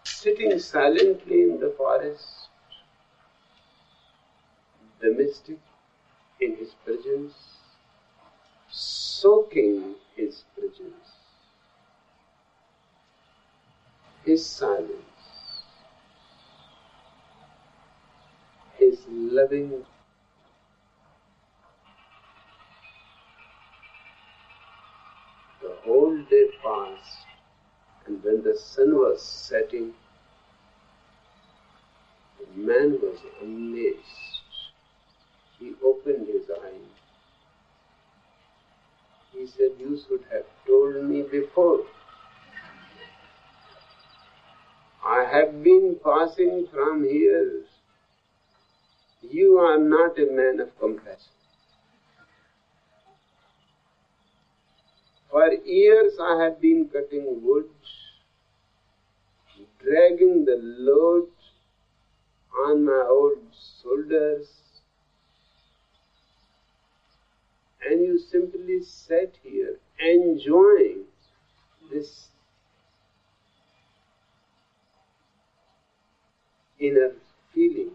Sitting silently in the forest, the mystic in his presence, soaking his presence, his silence, his loving. The whole day passed, and when the sun was setting, the man was amazed. He opened his eyes. He said, you should have told me before. I have been passing from here. You are not a man of compassion. For years I have been cutting wood, dragging the load on my old shoulders, and you simply sat here enjoying this inner feeling,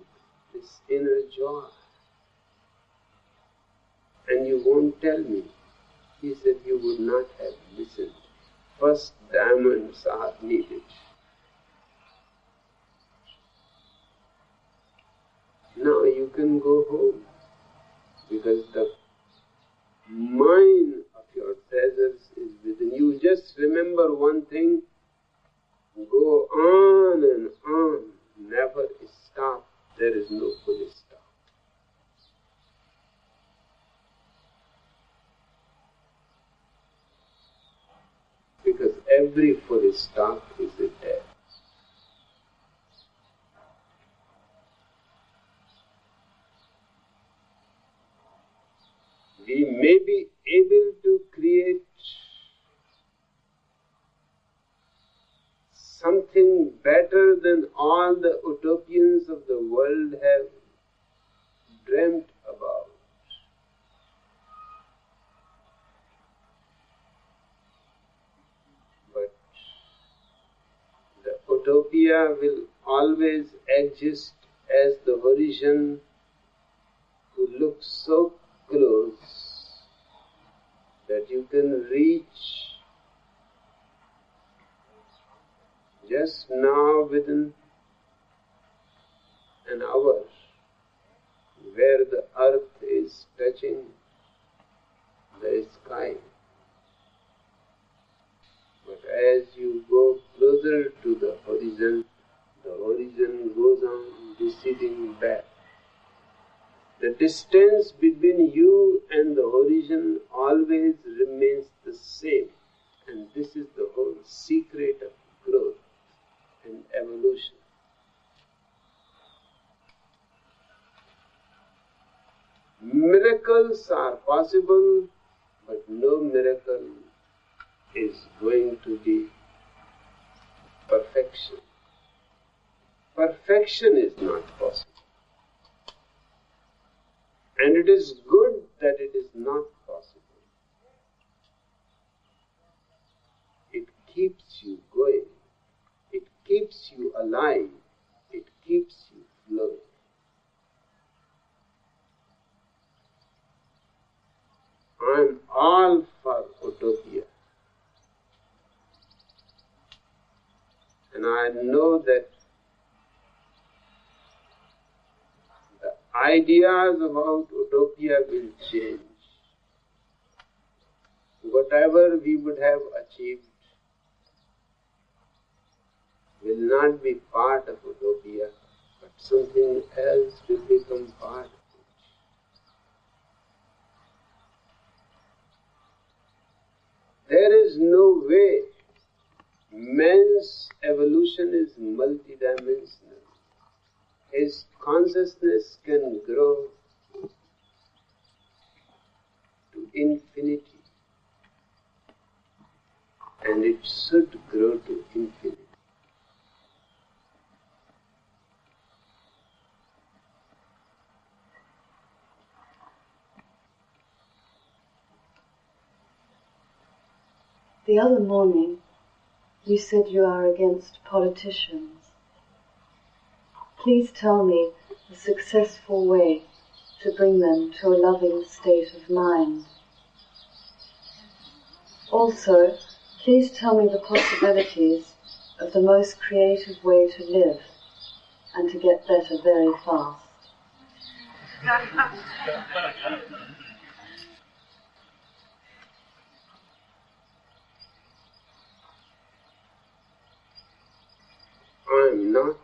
this inner joy. And you won't tell me He said, you would not have listened. First diamonds are needed. Now you can go home, because the mine of your treasures is within you. Just remember one thing, go on and on, never stop. There is no full stop. Because every full stop is a death. We may be able to create something better than all the utopians of the world have dreamt about. But the utopia will always exist as the horizon who looks so close that you can reach just now within an hour, where the earth is touching the sky. But as you go closer to the horizon goes on receding back. The distance between you and the horizon always remains the same, and this is the whole secret of growth and evolution. Miracles are possible, but no miracle is going to be perfection. Perfection is not possible. And it is good that it is not possible. It keeps you going. It keeps you alive. It keeps you flowing. I am all for utopia. And I know that the ideas about utopia will change. Whatever we would have achieved will not be part of utopia, but something else will become part of it. There is no way. Man's evolution is multidimensional. His consciousness can grow to infinity, and it should grow to infinity. The other morning, you said you are against politicians. Please tell me a successful way to bring them to a loving state of mind. Also, please tell me the possibilities of the most creative way to live and to get better very fast. I am not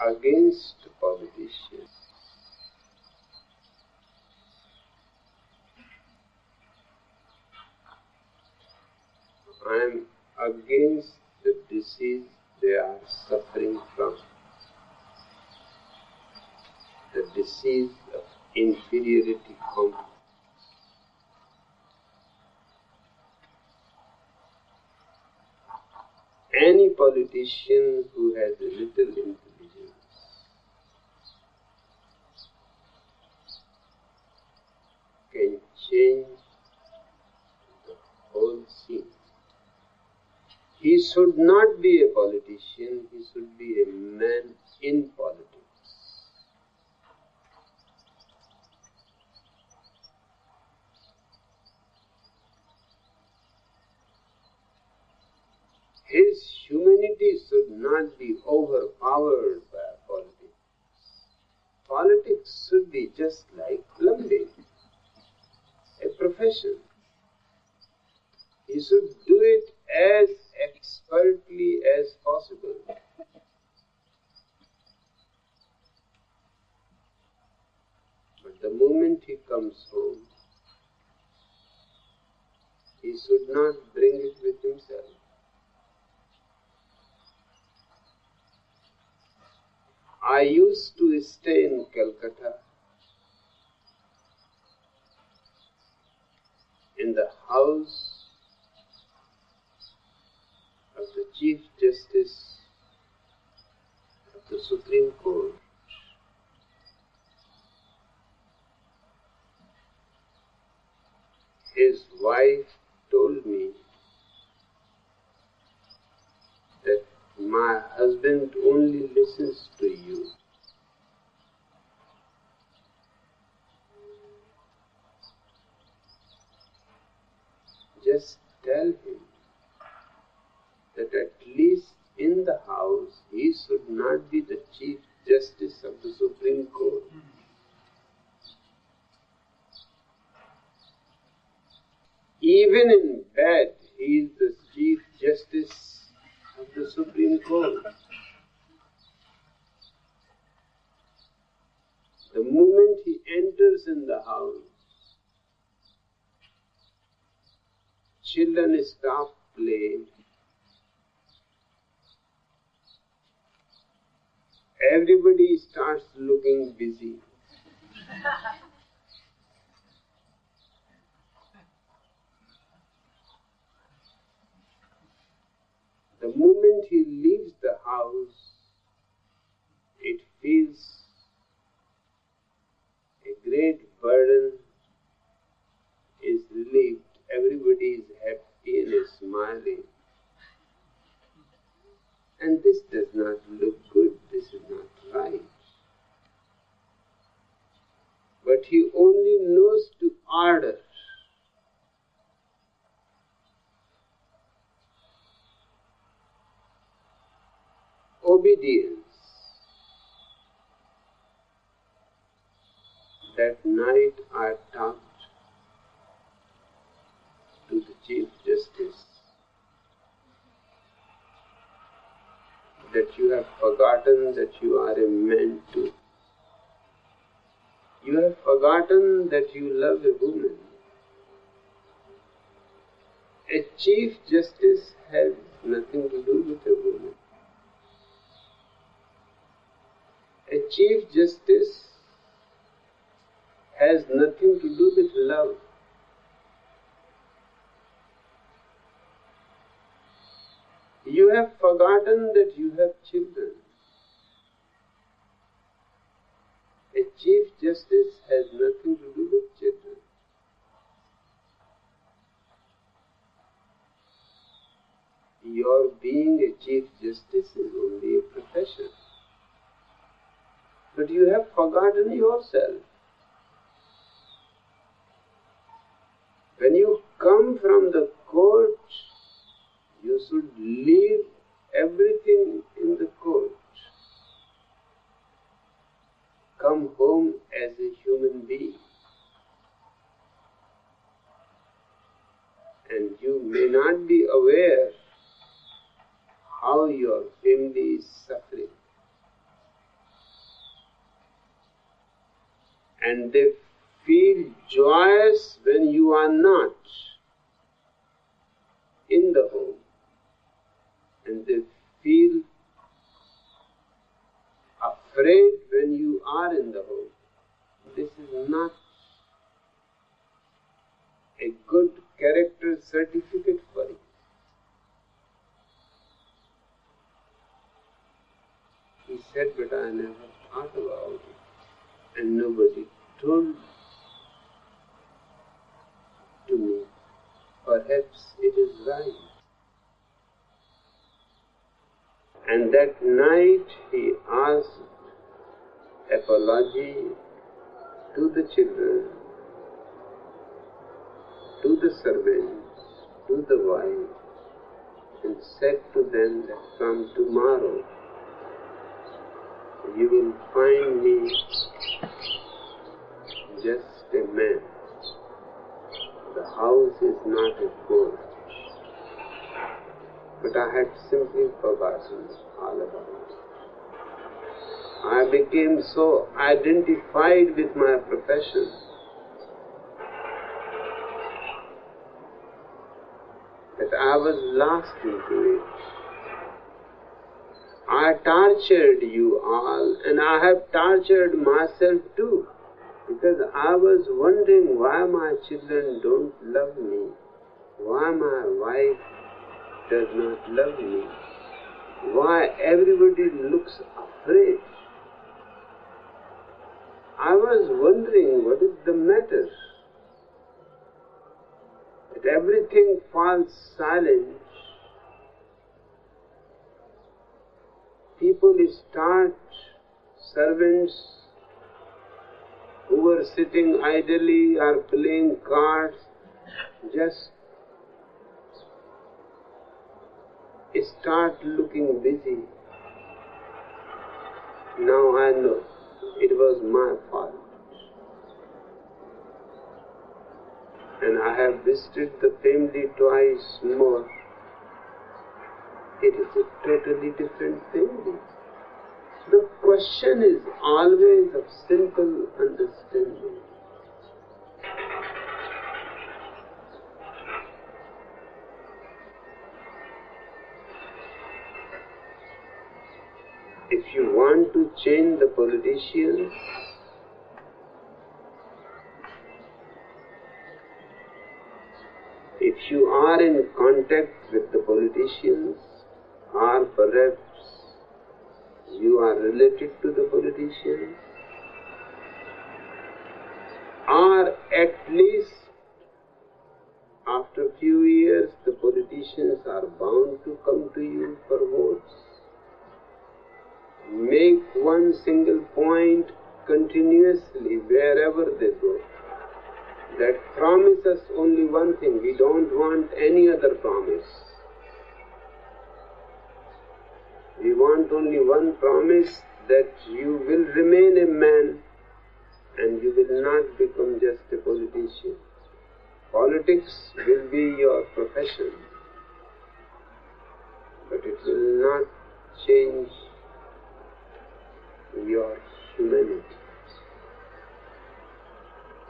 against politicians. I am against the disease they are suffering from. The disease of inferiority complex. Any politician who has a little intelligence can change the whole scene. He should not be a politician, he should be a man in politics. should not be overpowered by politics. Politics should be just like plumbing, a profession. You should do it as expertly as possible. But the moment he comes home, he should not bring it with himself. I used to stay in Calcutta in the house of the Chief Justice of the Supreme Court. His wife told me that my husband only listens to you. Just tell him that at least in the house he should not be the Chief Justice of the Supreme Court. Even in bed, he is the Chief Justice of the Supreme Court. The moment he enters in the house, children stop playing. Everybody starts looking busy. The moment he leaves the house, it feels a great burden is relieved. Everybody is happy and is smiling. And this does not look good. This is not right. But he only knows to order. Obedience. That night I talked to the Chief Justice that you have forgotten that you are a man too. You have forgotten that you love a woman. A Chief Justice has nothing to do with a woman. A Chief Justice has nothing to do with love. You have forgotten that you have children. A Chief Justice has nothing to do with children. Your being a Chief Justice is only a profession. But you have forgotten yourself. When you come from the court, you should leave everything in the court. Come home as a human being. And you may not be aware how your family is suffering. And they feel joyous when you are not in the home. And they feel afraid when you are in the home. This is not a good character certificate for you. He said, but I never thought about it. And nobody told to me. Perhaps it is right. And that night he asked apology to the children, to the servants, to the wife, and said to them that from tomorrow you will find me just a man. The house is not a goal. But I had simply forgotten all about it. I became so identified with my profession that I was lost into it. I tortured you all, and I have tortured myself too, because I was wondering why my children don't love me, why my wife does not love me, why everybody looks afraid. I was wondering what is the matter, that everything falls silent. People start, servants who were sitting idly or playing cards, just start looking busy. Now I know it was my fault. And I have visited the family twice more. It is a totally different family. The question is always of simple understanding. If you want to change the politicians, if you are in contact with the politicians, or perhaps you are related to the politicians, or at least after a few years the politicians are bound to come to you for votes, make one single point continuously wherever they go, that promise us only one thing: we don't want any other promise. We want only one promise, that you will remain a man and you will not become just a politician. Politics will be your profession, but it will not change your humanity.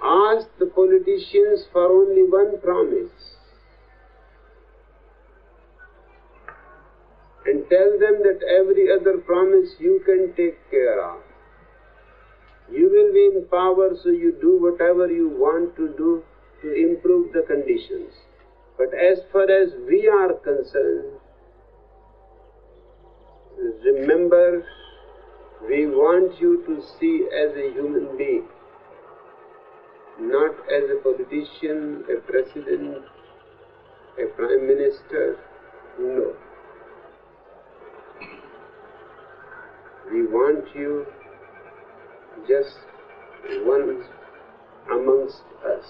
Ask the politicians for only one promise and tell them that every other promise you can take care of. You will be in power, so you do whatever you want to do to improve the conditions. But as far as we are concerned, remember, we want you to see as a human being, not as a politician, a president, a prime minister. No. We want you just one amongst us.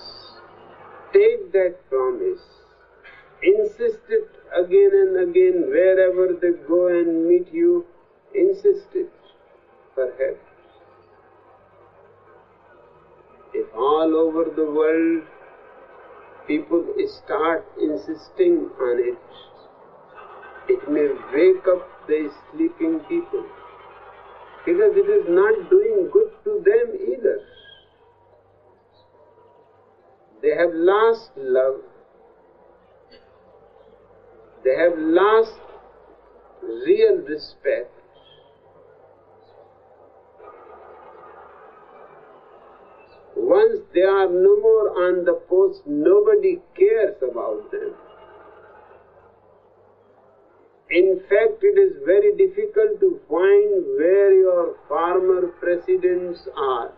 Take that promise. Insist it again and again wherever they go and meet you. Insist it. Perhaps if all over the world people start insisting on it, it may wake up the sleeping people, because it is not doing good to them either. They have lost love. They have lost real respect. Once they are no more on the post, nobody cares about them. In fact, it is very difficult to find where your former presidents are.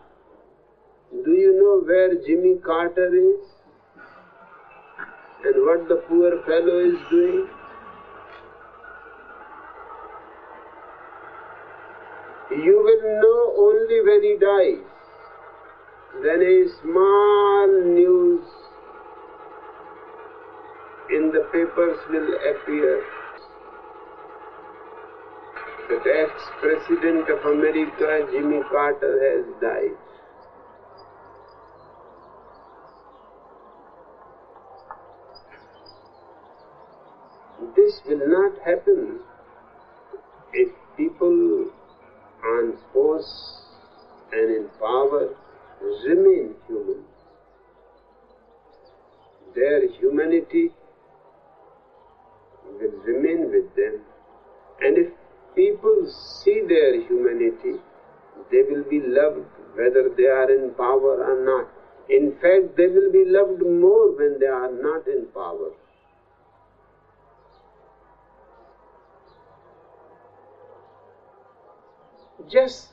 Do you know where Jimmy Carter is? And what the poor fellow is doing? You will know only when he dies. Then a small news in the papers will appear. that ex-president of America, Jimmy Carter, has died. This will not happen if people on force and in power remain human. Their humanity will remain with them. And if people see their humanity, they will be loved whether they are in power or not. In fact, they will be loved more when they are not in power. Just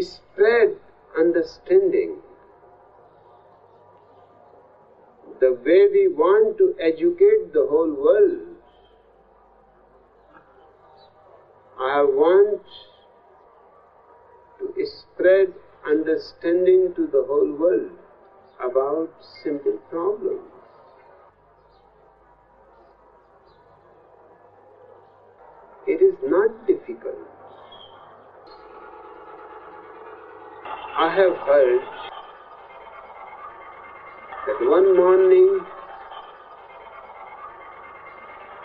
spread understanding. The way we want to educate the whole world, I want to spread understanding to the whole world about simple problems. It is not difficult. I have heard that one morning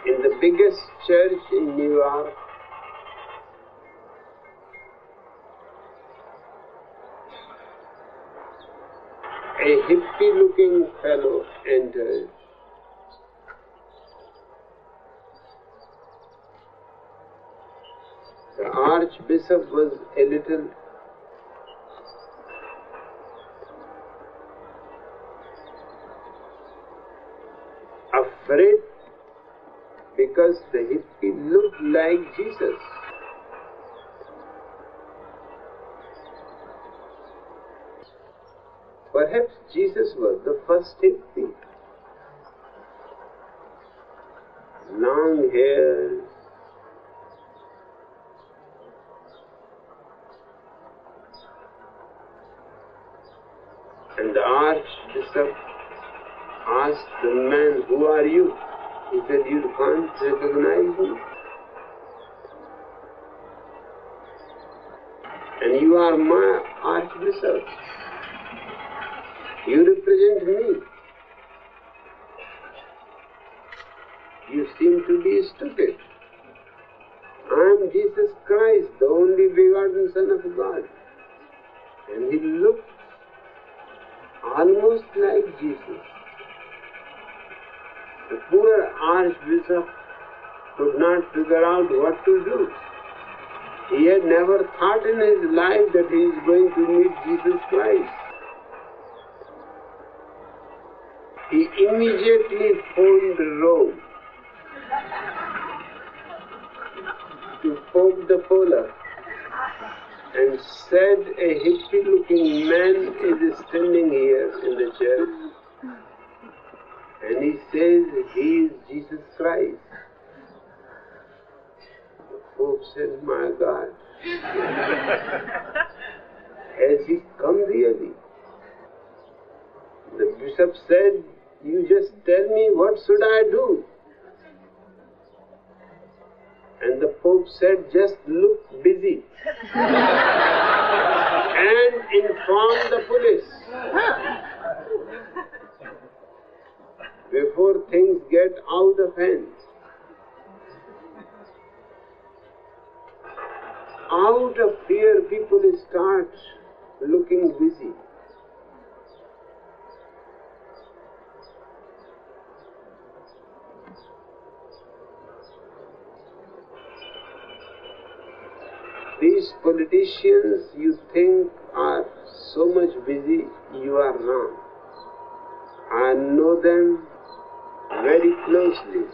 in the biggest church in New York, a hippie-looking fellow entered. The Archbishop was a little afraid because the hippie looked like Jesus. Perhaps Jesus was the first hippie. Long hair, and the Archbishop asked the man, "Who are you?" He said, "You can't recognize me. And you are my Archbishop. You represent me. You seem to be stupid. I am Jesus Christ, the only begotten Son of God." And he looked almost like Jesus. The poor Archbishop could not figure out what to do. He had never thought in his life that he is going to meet Jesus Christ. He immediately phoned Rome to Pope the Polar and said, "A hippie-looking man is standing here in the church, and he says he is Jesus Christ." The Pope said, "My God, has he come really?" The bishop said, "You just tell me, what should I do?" And the Pope said, "Just look busy and inform the police before things get out of hand." Out of fear, people start looking busy. These politicians you think are so much busy, you are wrong. I know them very closely,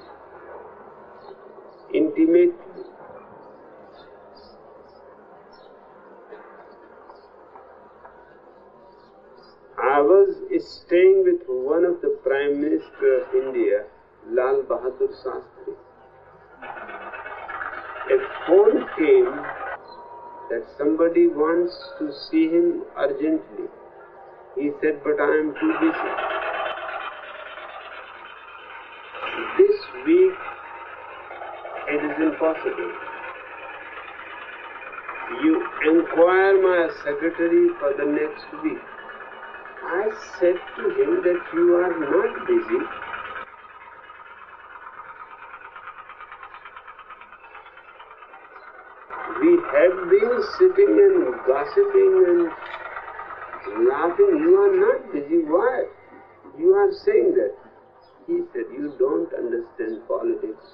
intimately. I was staying with one of the Prime Minister of India, Lal Bahadur Shastri. A phone came that somebody wants to see him urgently. He said, "But I am too busy. This week it is impossible." You inquire my secretary for the next week. I said to him that you are not busy. We have been sitting and gossiping and laughing. You are not busy. Why? You are saying that. He said, you don't understand politics.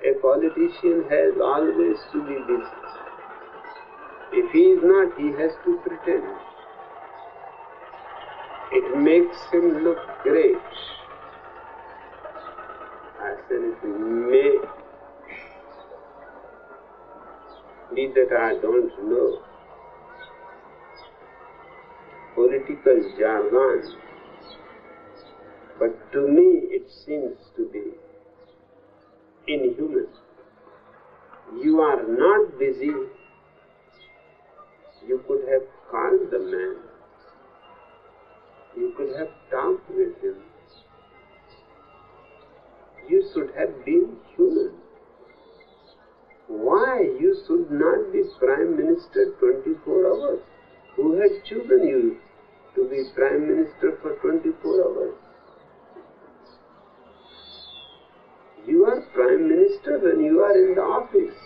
A politician has always to be busy. If he is not, he has to pretend. It makes him look great. I said, it may be that I don't know political jargon, but to me it seems to be inhuman. You are not busy. You could have called the man. You could have talked with him. You should have been human. Why you should not be Prime Minister 24 hours? Who had chosen you to be Prime Minister for 24 hours? You are Prime Minister when you are in the office,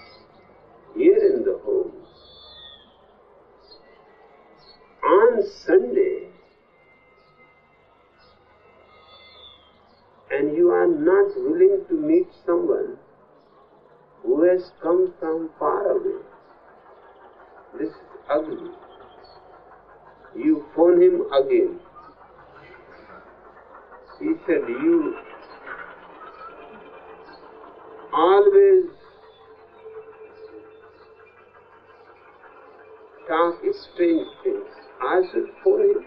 here in the home. On Sunday, and you are not willing to meet someone who has come from far away. This is ugly. You phone him again. He said, you always talk strange things. I should phone him.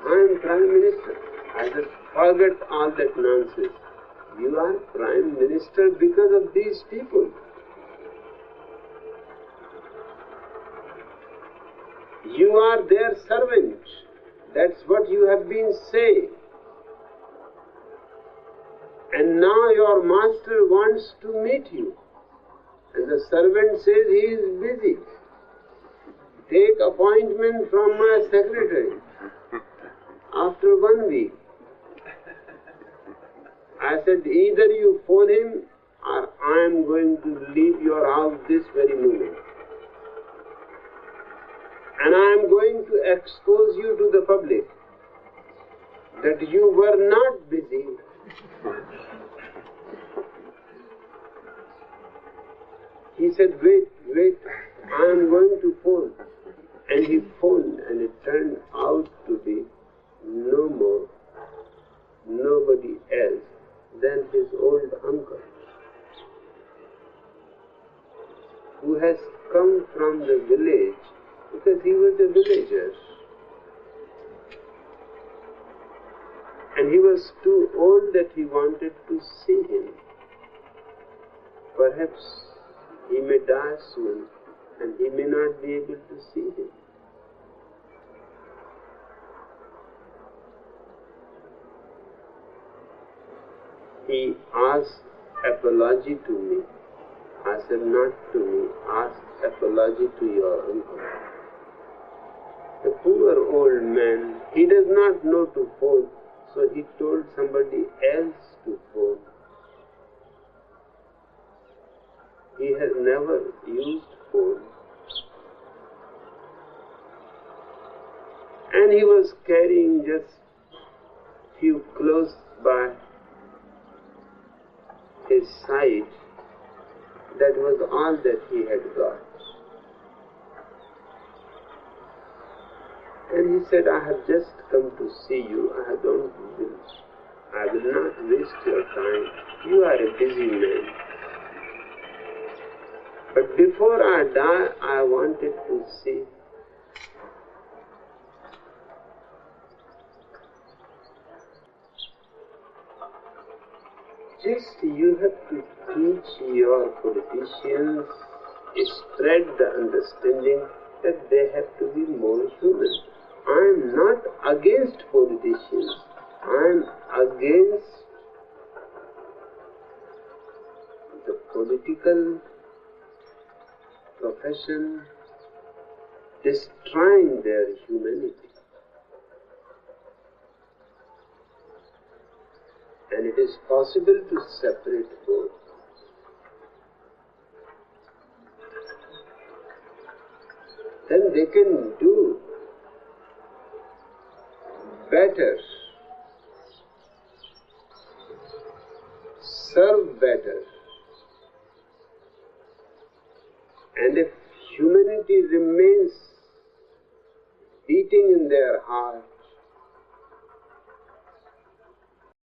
I am Prime Minister. I should forget all that nonsense. You are Prime Minister because of these people. You are their servant. That's what you have been saying. And now your master wants to meet you. And the servant says he is busy. Take appointment from my secretary. After 1 week, I said, either you phone him or I am going to leave your house this very moment. And I am going to expose you to the public that you were not busy. He said, wait, I am going to phone. And he phoned, and it turned out to be nobody else than his old uncle, who has come from the village because he was a villager. And he was too old that he wanted to see him. Perhaps he may die soon, and he may not be able to see him. He asked apology to me. I said, not to me, ask apology to your uncle. The poor old man, he does not know to phone, so he told somebody else to phone. He has never used phone. And he was carrying just few clothes by his side. That was all that he had got. And he said, I have just come to see you. I will not waste your time. You are a busy man. But before I die, I wanted to see. Just you have to teach your politicians, spread the understanding that they have to be more human. I am not against politicians. I am against the political profession destroying their humanity. And it is possible to separate both. Then they can do better, serve better. And if humanity remains beating in their heart,